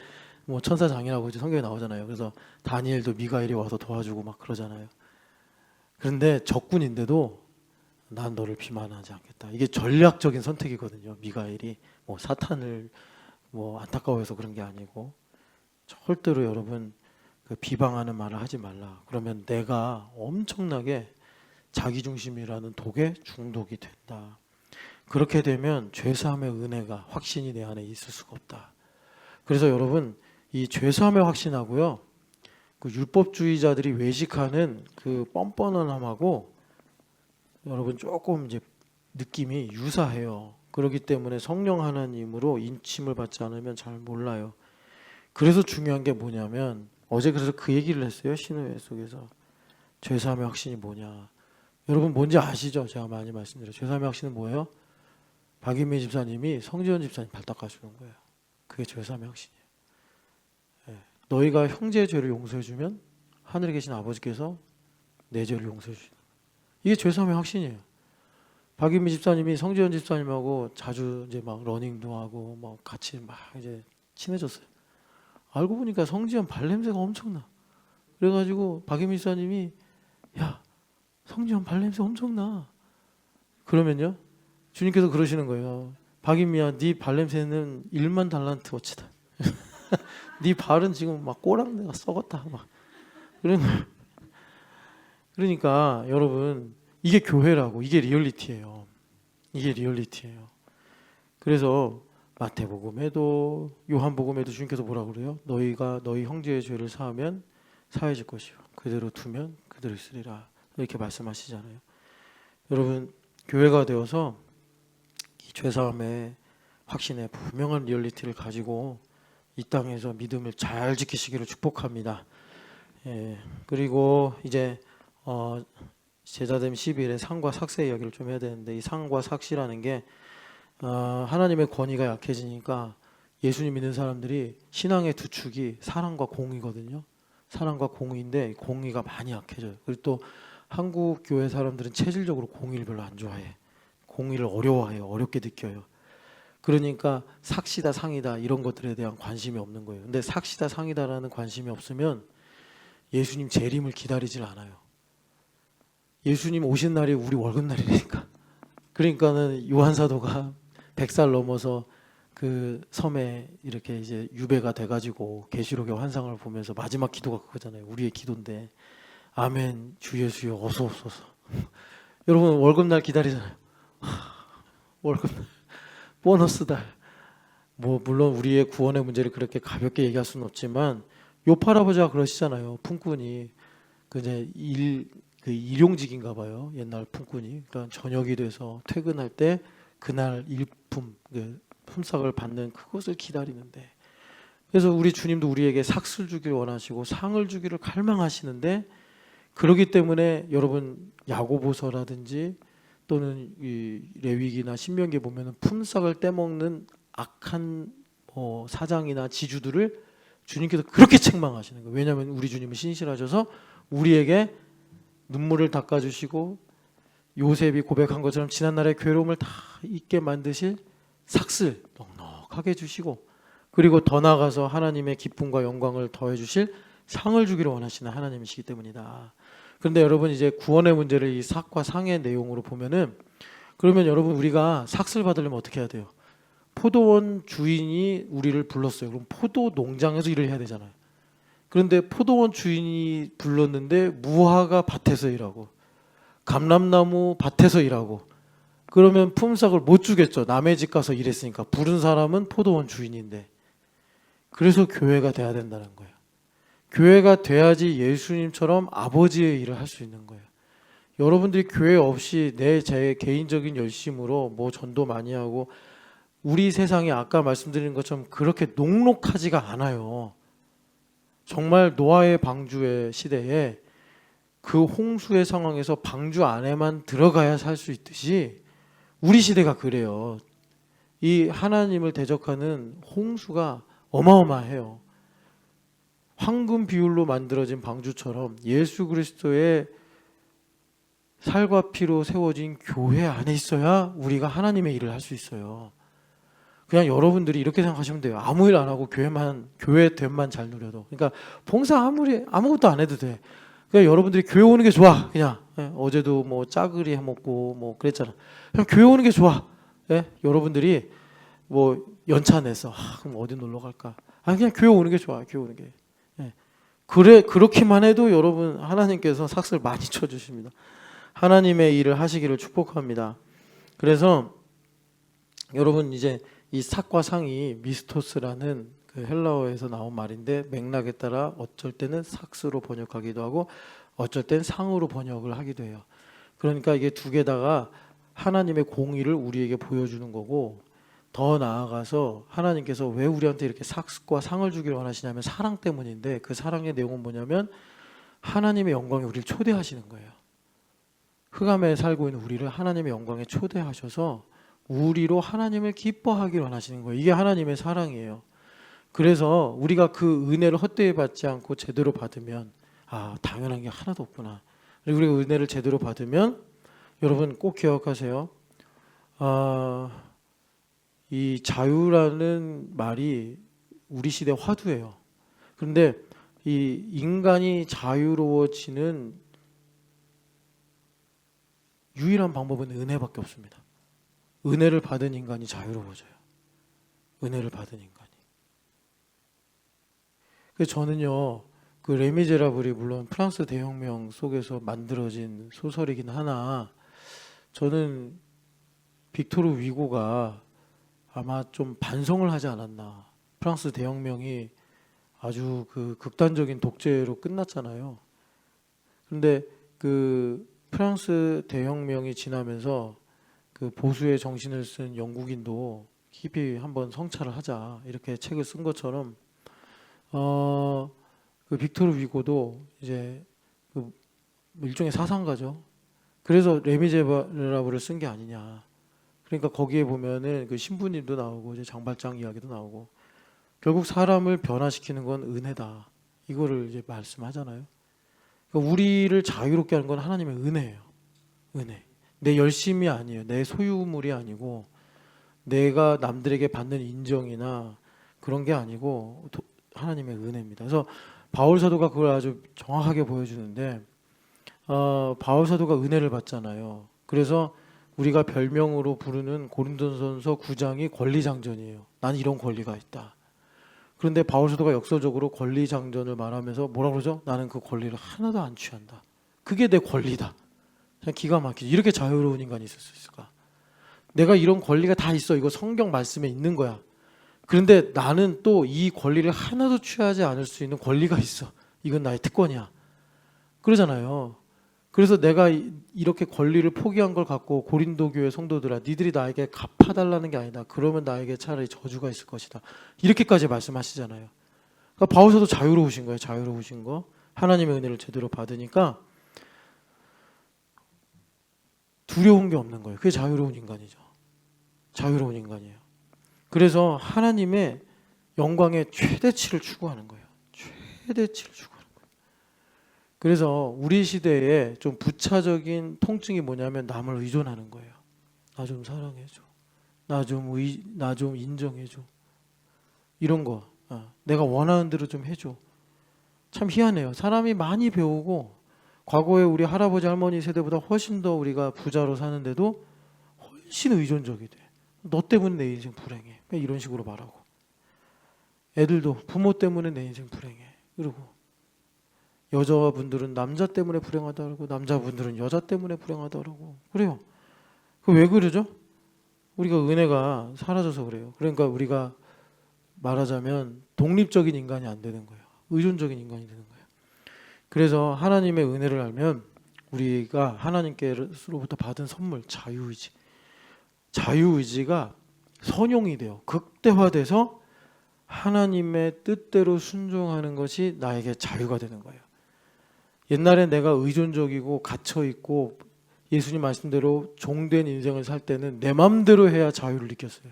S1: 천사장이라고 이제 성경에 나오잖아요. 그래서 다니엘도 미가엘이 와서 도와주고 막 그러잖아요. 그런데 적군인데도 난 너를 비난하지 않겠다. 이게 전략적인 선택이거든요. 미가엘이 사탄을 안타까워해서 그런 게 아니고, 절대로 여러분 비방하는 말을 하지 말라. 그러면 내가 엄청나게 자기중심이라는 독에 중독이 된다. 그렇게 되면 죄사함의 은혜가 확신이 내 안에 있을 수가 없다. 그래서 여러분 이 죄사함의 확신하고요, 그 율법주의자들이 외식하는 그 뻔뻔함하고 여러분 조금 이제 느낌이 유사해요. 그렇기 때문에 성령 하나님으로 인침을 받지 않으면 잘 몰라요. 그래서 중요한 게 뭐냐면, 어제 그래서 그 얘기를 했어요. 신우회 속에서. 죄사함의 확신이 뭐냐. 여러분 뭔지 아시죠? 제가 많이 말씀드려요. 죄사함의 확신은 뭐예요? 박인미 집사님이 성지현 집사님 발 닦아주는 거예요. 그게 죄사함의 확신이에요. 너희가 형제의 죄를 용서해주면 하늘에 계신 아버지께서 내 죄를 용서해 주신다. 이게 죄사함의 확신이에요. 박인미 집사님이 성지현 집사님하고 자주 이제 막 러닝도 하고 막 같이 막 이제 친해졌어요. 알고 보니까 성지현 발냄새가 엄청나. 그래가지고 박인미 집사님이 야, 성지현 발냄새 엄청나. 그러면요, 주님께서 그러시는 거예요. 박인미야, 네 발냄새는 1만 달란트 어치다. 네 발은 지금 막 꼬랑내가 썩었다. 막 그런 거예요. 그러니까 여러분 이게 교회라고, 이게 리얼리티예요. 이게 리얼리티예요. 그래서 마태복음에도 요한복음에도 주님께서 뭐라 그래요? 너희가 너희 형제의 죄를 사하면 사해질 것이요 그대로 두면 그대로 있으리라. 이렇게 말씀하시잖아요. 여러분 교회가 되어서 이 죄사함의 확신의 분명한 리얼리티를 가지고 이 땅에서 믿음을 잘 지키시기를 축복합니다. 그리고 이제 제자됨 10일에 상과 삭새 이야기를 좀 해야 되는데, 이 상과 삭시라는 게 하나님의 권위가 약해지니까 예수님 믿는 사람들이 신앙의 두 축이 사랑과 공의거든요. 사랑과 공의인데 공의가 많이 약해져요. 그리고 또 한국 교회 사람들은 체질적으로 공의를 별로 안 좋아해. 공의를 어려워해요. 어렵게 느껴요. 그러니까 삭시다 상이다 이런 것들에 대한 관심이 없는 거예요. 근데 삭시다 상이다라는 관심이 없으면 예수님 재림을 기다리질 않아요. 예수님 오신 날이 우리 월급날이니까. 그러니까는 요한 사도가 100살 넘어서 그 섬에 이렇게 이제 유배가 돼가지고 계시록의 환상을 보면서 마지막 기도가 그거잖아요. 우리의 기도인데 아멘 주 예수여 어서 오소서. 여러분 월급날 기다리잖아요. 월급날 보너스 달. 뭐 물론 우리의 구원의 문제를 그렇게 가볍게 얘기할 수는 없지만 요파 할아버지가 그러시잖아요. 품꾼이 그 이제 그 일용직인가 봐요. 옛날 품꾼이. 그러니까 저녁이 돼서 퇴근할 때 그날 일품 그 품삯을 받는 그것을 기다리는데, 그래서 우리 주님도 우리에게 삭을 주기를 원하시고 상을 주기를 갈망하시는데, 그렇기 때문에 여러분 야고보서라든지 또는 이 레위기나 신명기에 보면은 품삯을 떼먹는 악한 사장이나 지주들을 주님께서 그렇게 책망하시는 거예요. 왜냐하면 우리 주님은 신실하셔서 우리에게 눈물을 닦아주시고 요셉이 고백한 것처럼 지난날의 괴로움을 다 잊게 만드실 삭슬 넉넉하게 주시고, 그리고 더 나아가서 하나님의 기쁨과 영광을 더해 주실 상을 주기를 원하시는 하나님이시기 때문이다. 그런데 여러분 이제 구원의 문제를 이 삭과 상의 내용으로 보면은, 그러면 여러분 우리가 삭슬 받으려면 어떻게 해야 돼요? 포도원 주인이 우리를 불렀어요. 그럼 포도 농장에서 일을 해야 되잖아요. 그런데 포도원 주인이 불렀는데 무화과 밭에서 일하고 감람나무 밭에서 일하고, 그러면 품삯을 못 주겠죠. 남의 집 가서 일했으니까. 부른 사람은 포도원 주인인데. 그래서 교회가 돼야 된다는 거예요. 교회가 돼야지 예수님처럼 아버지의 일을 할 수 있는 거예요. 여러분들이 교회 없이 제 개인적인 열심으로 뭐 전도 많이 하고, 우리 세상이 아까 말씀드린 것처럼 그렇게 녹록하지가 않아요. 정말 노아의 방주의 시대에 그 홍수의 상황에서 방주 안에만 들어가야 살 수 있듯이 우리 시대가 그래요. 이 하나님을 대적하는 홍수가 어마어마해요. 황금 비율로 만들어진 방주처럼 예수 그리스도의 살과 피로 세워진 교회 안에 있어야 우리가 하나님의 일을 할 수 있어요. 그냥 여러분들이 이렇게 생각하시면 돼요. 아무 일 안 하고 교회 됨만 잘 누려도. 그러니까 봉사 아무것도 안 해도 돼. 그러니까 여러분들이 교회 오는 게 좋아. 그냥 어제도 뭐 짜글이 해먹고 뭐 그랬잖아. 그냥 교회 오는 게 좋아. 여러분들이 뭐 연차 내서 그럼 어디 놀러 갈까? 그냥 교회 오는 게 좋아. 교회 오는 게. 그렇게만 해도 여러분 하나님께서 삭슬 많이 쳐주십니다. 하나님의 일을 하시기를 축복합니다. 그래서 여러분 이제 이 삭과 상이 미스토스라는 그 헬라어에서 나온 말인데 맥락에 따라 어쩔 때는 삭스로 번역하기도 하고 어쩔 땐 상으로 번역을 하기도 해요. 그러니까 이게 두 개다가 하나님의 공의를 우리에게 보여주는 거고, 더 나아가서 하나님께서 왜 우리한테 이렇게 삭스과 상을 주기를 원하시냐면 사랑 때문인데, 그 사랑의 내용은 뭐냐면 하나님의 영광에 우리를 초대하시는 거예요. 흑암에 살고 있는 우리를 하나님의 영광에 초대하셔서 우리로 하나님을 기뻐하기를 원하시는 거예요. 이게 하나님의 사랑이에요. 그래서 우리가 그 은혜를 헛되이 받지 않고 제대로 받으면 당연한 게 하나도 없구나. 우리가 은혜를 제대로 받으면 여러분 꼭 기억하세요. 이 자유라는 말이 우리 시대 화두예요. 그런데 이 인간이 자유로워지는 유일한 방법은 은혜밖에 없습니다. 은혜를 받은 인간이 자유로워져요. 은혜를 받은 인간이. 그래서 저는요, 그 레미제라블이 물론 프랑스 대혁명 속에서 만들어진 소설이긴 하나, 저는 빅토르 위고가 아마 좀 반성을 하지 않았나. 프랑스 대혁명이 아주 그 극단적인 독재로 끝났잖아요. 그런데 그 프랑스 대혁명이 지나면서 그 보수의 정신을 쓴 영국인도 깊이 한번 성찰을 하자 이렇게 책을 쓴 것처럼 그 빅토르 위고도 이제 그 일종의 사상가죠. 그래서 레미제라블을 쓴 게 아니냐. 그러니까 거기에 보면은 그 신부님도 나오고 이제 장발장 이야기도 나오고, 결국 사람을 변화시키는 건 은혜다. 이거를 이제 말씀하잖아요. 그러니까 우리를 자유롭게 하는 건 하나님의 은혜예요. 은혜. 내 열심이 아니에요. 내 소유물이 아니고 내가 남들에게 받는 인정이나 그런 게 아니고 하나님의 은혜입니다. 그래서 바울 사도가 그걸 아주 정확하게 보여주는데, 바울 사도가 은혜를 받잖아요. 그래서 우리가 별명으로 부르는 고린도전서 9장이 권리장전이에요. 난 이런 권리가 있다. 그런데 바울 사도가 역설적으로 권리장전을 말하면서 뭐라 그러죠? 나는 그 권리를 하나도 안 취한다. 그게 내 권리다. 그냥 기가 막히지. 이렇게 자유로운 인간이 있을 수 있을까? 내가 이런 권리가 다 있어. 이거 성경 말씀에 있는 거야. 그런데 나는 또 이 권리를 하나도 취하지 않을 수 있는 권리가 있어. 이건 나의 특권이야. 그러잖아요. 그래서 내가 이렇게 권리를 포기한 걸 갖고 고린도 교회 성도들아, 니들이 나에게 갚아달라는 게 아니다. 그러면 나에게 차라리 저주가 있을 것이다. 이렇게까지 말씀하시잖아요. 그러니까 바울서도 자유로우신 거예요. 자유로우신 거. 하나님의 은혜를 제대로 받으니까 두려운 게 없는 거예요. 그게 자유로운 인간이죠. 자유로운 인간이에요. 그래서 하나님의 영광의 최대치를 추구하는 거예요. 최대치를 추구하는 거예요. 그래서 우리 시대에 좀 부차적인 통증이 뭐냐면 남을 의존하는 거예요. 나 좀 사랑해줘. 나 좀 인정해줘. 이런 거. 내가 원하는 대로 좀 해줘. 참 희한해요. 사람이 많이 배우고 과거에 우리 할아버지 할머니 세대보다 훨씬 더 우리가 부자로 사는데도 훨씬 의존적이 돼. 너 때문에 내 인생 불행해. 이런 식으로 말하고. 애들도 부모 때문에 내 인생 불행해. 그러고 여자분들은 남자 때문에 불행하다 그러고 남자분들은 여자 때문에 불행하다 그러고 그래요. 그 왜 그러죠? 우리가 은혜가 사라져서 그래요. 그러니까 우리가 말하자면 독립적인 인간이 안 되는 거예요. 의존적인 인간이 되는 거예요. 그래서 하나님의 은혜를 알면 우리가 하나님께로부터 받은 선물, 자유의지. 자유의지가 선용이 돼요. 극대화돼서 하나님의 뜻대로 순종하는 것이 나에게 자유가 되는 거예요. 옛날에 내가 의존적이고 갇혀있고 예수님 말씀대로 종된 인생을 살 때는 내 마음대로 해야 자유를 느꼈어요.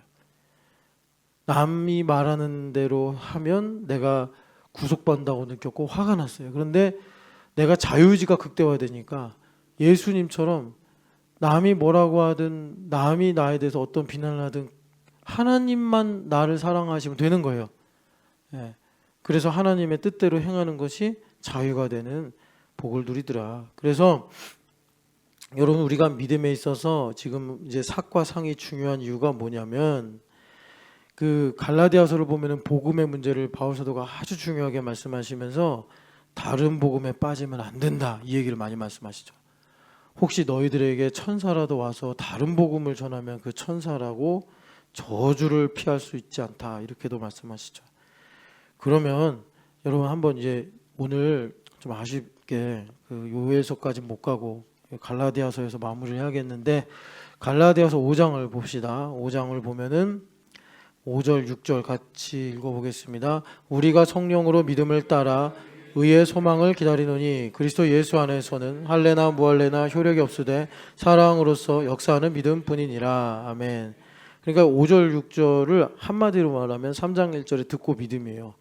S1: 남이 말하는 대로 하면 내가 구속받는다고 느꼈고 화가 났어요. 그런데 내가 자유의지가 극대화되니까 예수님처럼 남이 뭐라고 하든 남이 나에 대해서 어떤 비난을 하든 하나님만 나를 사랑하시면 되는 거예요. 그래서 하나님의 뜻대로 행하는 것이 자유가 되는 복을 누리더라. 그래서 여러분 우리가 믿음에 있어서 지금 이제 삭과 상이 중요한 이유가 뭐냐면 그 갈라디아서를 보면은 복음의 문제를 바울 사도가 아주 중요하게 말씀하시면서 다른 복음에 빠지면 안 된다 이 얘기를 많이 말씀하시죠. 혹시 너희들에게 천사라도 와서 다른 복음을 전하면 그 천사라고 저주를 피할 수 있지 않다, 이렇게도 말씀하시죠. 그러면 여러분 한번 이제 오늘 좀 아쉽게 그 요에서까지 못 가고 갈라디아서에서 마무리를 해야겠는데, 갈라디아서 5장을 봅시다. 5장을 보면은 5절 6절 같이 읽어보겠습니다. 우리가 성령으로 믿음을 따라 의의 소망을 기다리노니 그리스도 예수 안에서는 할례나 무할례나 효력이 없으되 사랑으로서 역사하는 믿음뿐이니라. 아멘. 그러니까 5절 6절을 한마디로 말하면 3장 1절에 듣고 믿음이에요.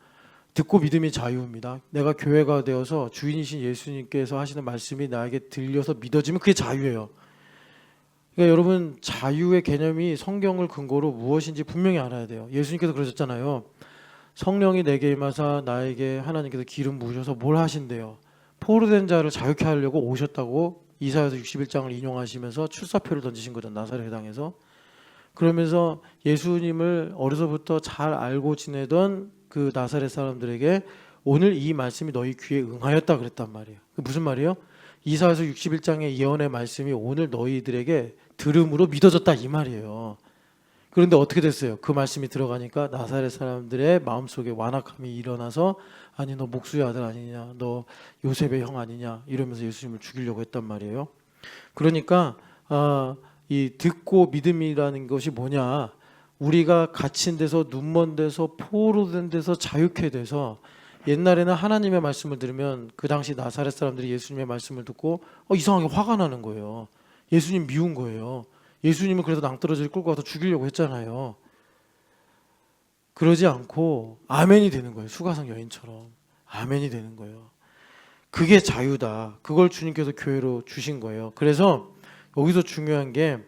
S1: 듣고 믿음이 자유입니다. 내가 교회가 되어서 주인이신 예수님께서 하시는 말씀이 나에게 들려서 믿어지면 그게 자유예요. 그러니까 여러분, 자유의 개념이 성경을 근거로 무엇인지 분명히 알아야 돼요. 예수님께서 그러셨잖아요. 성령이 내게 임하사 나에게 하나님께서 기름 부으셔서 뭘 하신대요? 포로된 자를 자유케 하려고 오셨다고 이사야서 61장을 인용하시면서 출사표를 던지신 거죠. 나사렛 회당에서. 그러면서 예수님을 어려서부터 잘 알고 지내던 그 나사렛 사람들에게 오늘 이 말씀이 너희 귀에 응하였다 그랬단 말이에요. 무슨 말이에요? 이사야서 61장의 예언의 말씀이 오늘 너희들에게 들음으로 믿어졌다, 이 말이에요. 그런데 어떻게 됐어요? 그 말씀이 들어가니까 나사렛 사람들의 마음속에 완악함이 일어나서 아니 너 목수의 아들 아니냐, 너 요셉의 형 아니냐 이러면서 예수님을 죽이려고 했단 말이에요. 그러니까 이 듣고 믿음이라는 것이 뭐냐, 우리가 갇힌 데서 눈먼 데서 포로된 데서 자유케 돼서, 옛날에는 하나님의 말씀을 들으면 그 당시 나사렛 사람들이 예수님의 말씀을 듣고 이상하게 화가 나는 거예요. 예수님 미운 거예요. 예수님은 그래서 낭떠러지를 끌고 와서 죽이려고 했잖아요. 그러지 않고 아멘이 되는 거예요. 수가성 여인처럼 아멘이 되는 거예요. 그게 자유다. 그걸 주님께서 교회로 주신 거예요. 그래서 여기서 중요한 게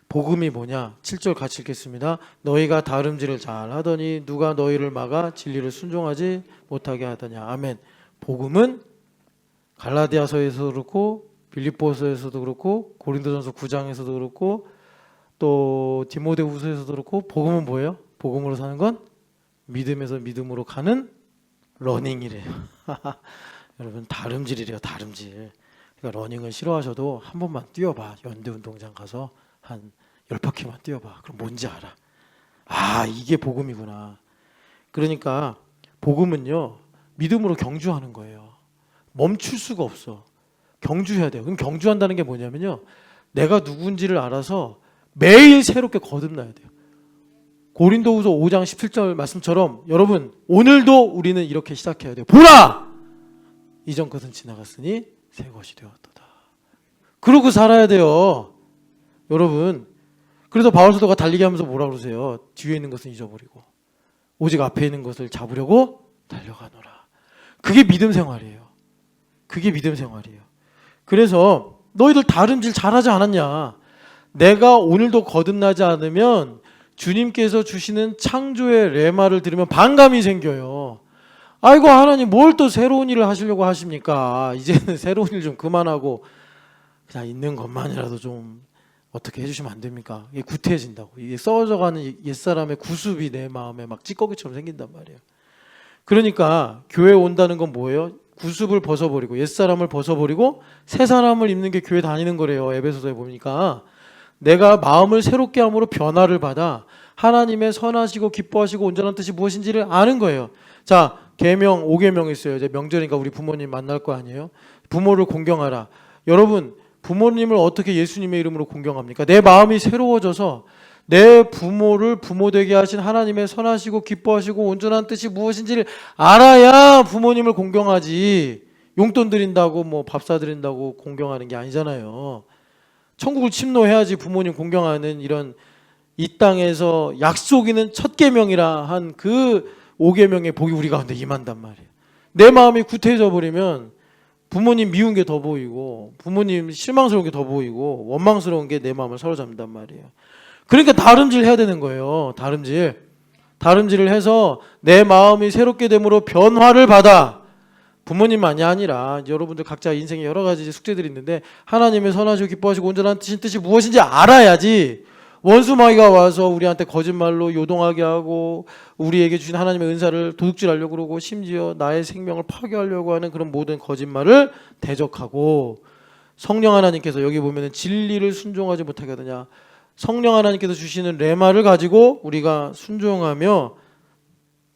S1: 복음이 뭐냐? 7절 같이 읽겠습니다. 너희가 다름질을 잘 하더니 누가 너희를 막아 진리를 순종하지 못하게 하더냐. 아멘. 복음은 갈라디아서에서도 그렇고 빌립보서에서도 그렇고 고린도전서 9장에서도 그렇고 또 디모데후서에서도 그렇고, 복음은 뭐예요? 복음으로 사는 건 믿음에서 믿음으로 가는 러닝이래요. 여러분, 다름질이래요. 다름질. 그러니까 러닝을 싫어하셔도 한 번만 뛰어봐. 연대운동장 가서 한 10바퀴만 뛰어봐. 그럼 뭔지 알아. 이게 복음이구나. 그러니까 복음은요, 믿음으로 경주하는 거예요. 멈출 수가 없어. 경주해야 돼요. 그럼 경주한다는 게 뭐냐면요, 내가 누군지를 알아서 매일 새롭게 거듭나야 돼요. 고린도후서 5장 17절 말씀처럼 여러분, 오늘도 우리는 이렇게 시작해야 돼요. 보라! 이전 것은 지나갔으니 새 것이 되었도다. 그러고 살아야 돼요. 여러분, 그래서 바울 사도가 달리기 하면서 뭐라 그러세요? 뒤에 있는 것은 잊어버리고 오직 앞에 있는 것을 잡으려고 달려가노라. 그게 믿음 생활이에요. 그게 믿음 생활이에요. 그래서 너희들 다름질 잘하지 않았냐? 내가 오늘도 거듭나지 않으면 주님께서 주시는 창조의 레마를 들으면 반감이 생겨요. 아이고 하나님, 뭘 또 새로운 일을 하시려고 하십니까? 이제는 새로운 일 좀 그만하고 그냥 있는 것만이라도 좀 어떻게 해주시면 안 됩니까? 이게 구태해진다고. 이게 썩어져가는 옛사람의 구습이 내 마음에 막 찌꺼기처럼 생긴단 말이에요. 그러니까 교회 온다는 건 뭐예요? 구습을 벗어버리고 옛사람을 벗어버리고 새 사람을 입는 게 교회 다니는 거래요. 에베소서에 보니까 내가 마음을 새롭게 함으로 변화를 받아 하나님의 선하시고 기뻐하시고 온전한 뜻이 무엇인지를 아는 거예요. 자, 계명 5계명 있어요. 이제 명절이니까 우리 부모님 만날 거 아니에요. 부모를 공경하라. 여러분, 부모님을 어떻게 예수님의 이름으로 공경합니까? 내 마음이 새로워져서 내 부모를 부모 되게 하신 하나님의 선하시고 기뻐하시고 온전한 뜻이 무엇인지를 알아야 부모님을 공경하지, 용돈 드린다고 뭐 밥 사드린다고 공경하는 게 아니잖아요. 천국을 침노해야지 부모님 공경하는 이런 이 땅에서 약속 있는 첫 계명이라 한 그 5계명의 복이 우리 가운데 임한단 말이에요. 내 마음이 구태해져 버리면 부모님 미운 게 더 보이고 부모님 실망스러운 게 더 보이고 원망스러운 게 내 마음을 사로잡는단 말이에요. 그러니까 다름질 해야 되는 거예요. 다름질을 해서 내 마음이 새롭게 됨으로 변화를 받아. 부모님만이 아니라 여러분들 각자 인생에 여러 가지 숙제들이 있는데 하나님의 선하시고 기뻐하시고 온전한 뜻이 무엇인지 알아야지 원수 마귀가 와서 우리한테 거짓말로 요동하게 하고 우리에게 주신 하나님의 은사를 도둑질하려고 그러고 심지어 나의 생명을 파괴하려고 하는 그런 모든 거짓말을 대적하고 성령 하나님께서 여기 보면은 진리를 순종하지 못하게 하느냐. 성령 하나님께서 주시는 레마를 가지고 우리가 순종하며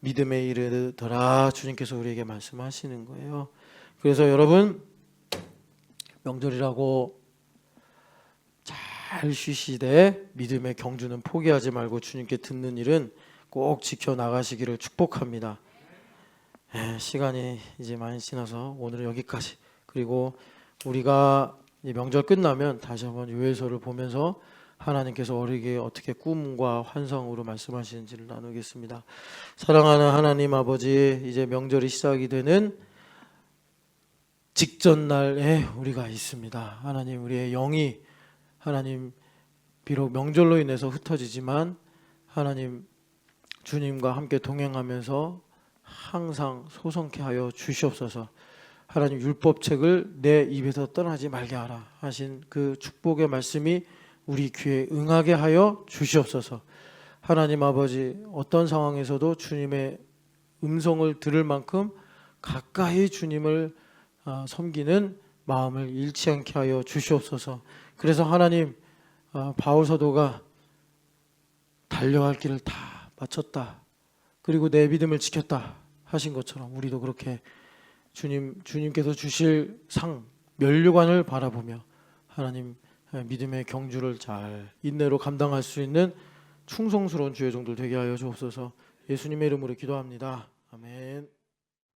S1: 믿음에 이르더라. 주님께서 우리에게 말씀하시는 거예요. 그래서 여러분 명절이라고 잘 쉬시되 믿음의 경주는 포기하지 말고 주님께 듣는 일은 꼭 지켜 나가시기를 축복합니다. 시간이 이제 많이 지나서 오늘은 여기까지. 그리고 우리가 이 명절 끝나면 다시 한번 요해서를 보면서 하나님께서 우리에게 어떻게 꿈과 환상으로 말씀하시는지를 나누겠습니다. 사랑하는 하나님 아버지, 이제 명절이 시작이 되는 직전날에 우리가 있습니다. 하나님, 우리의 영이 하나님 비록 명절로 인해서 흩어지지만 하나님 주님과 함께 동행하면서 항상 소성케 하여 주시옵소서. 하나님 율법책을 내 입에서 떠나지 말게 하라 하신 그 축복의 말씀이 우리 귀에 응하게 하여 주시옵소서. 하나님 아버지, 어떤 상황에서도 주님의 음성을 들을 만큼 가까이 주님을 섬기는 마음을 잃지 않게 하여 주시옵소서. 그래서 하나님, 바울 사도가 달려갈 길을 다 마쳤다, 그리고 내 믿음을 지켰다 하신 것처럼 우리도 그렇게 주님께서 주실 상 면류관을 바라보며 하나님 믿음의 경주를 잘 인내로 감당할 수 있는 충성스러운 주의 종들 되게 하여 주옵소서. 예수님의 이름으로 기도합니다. 아멘.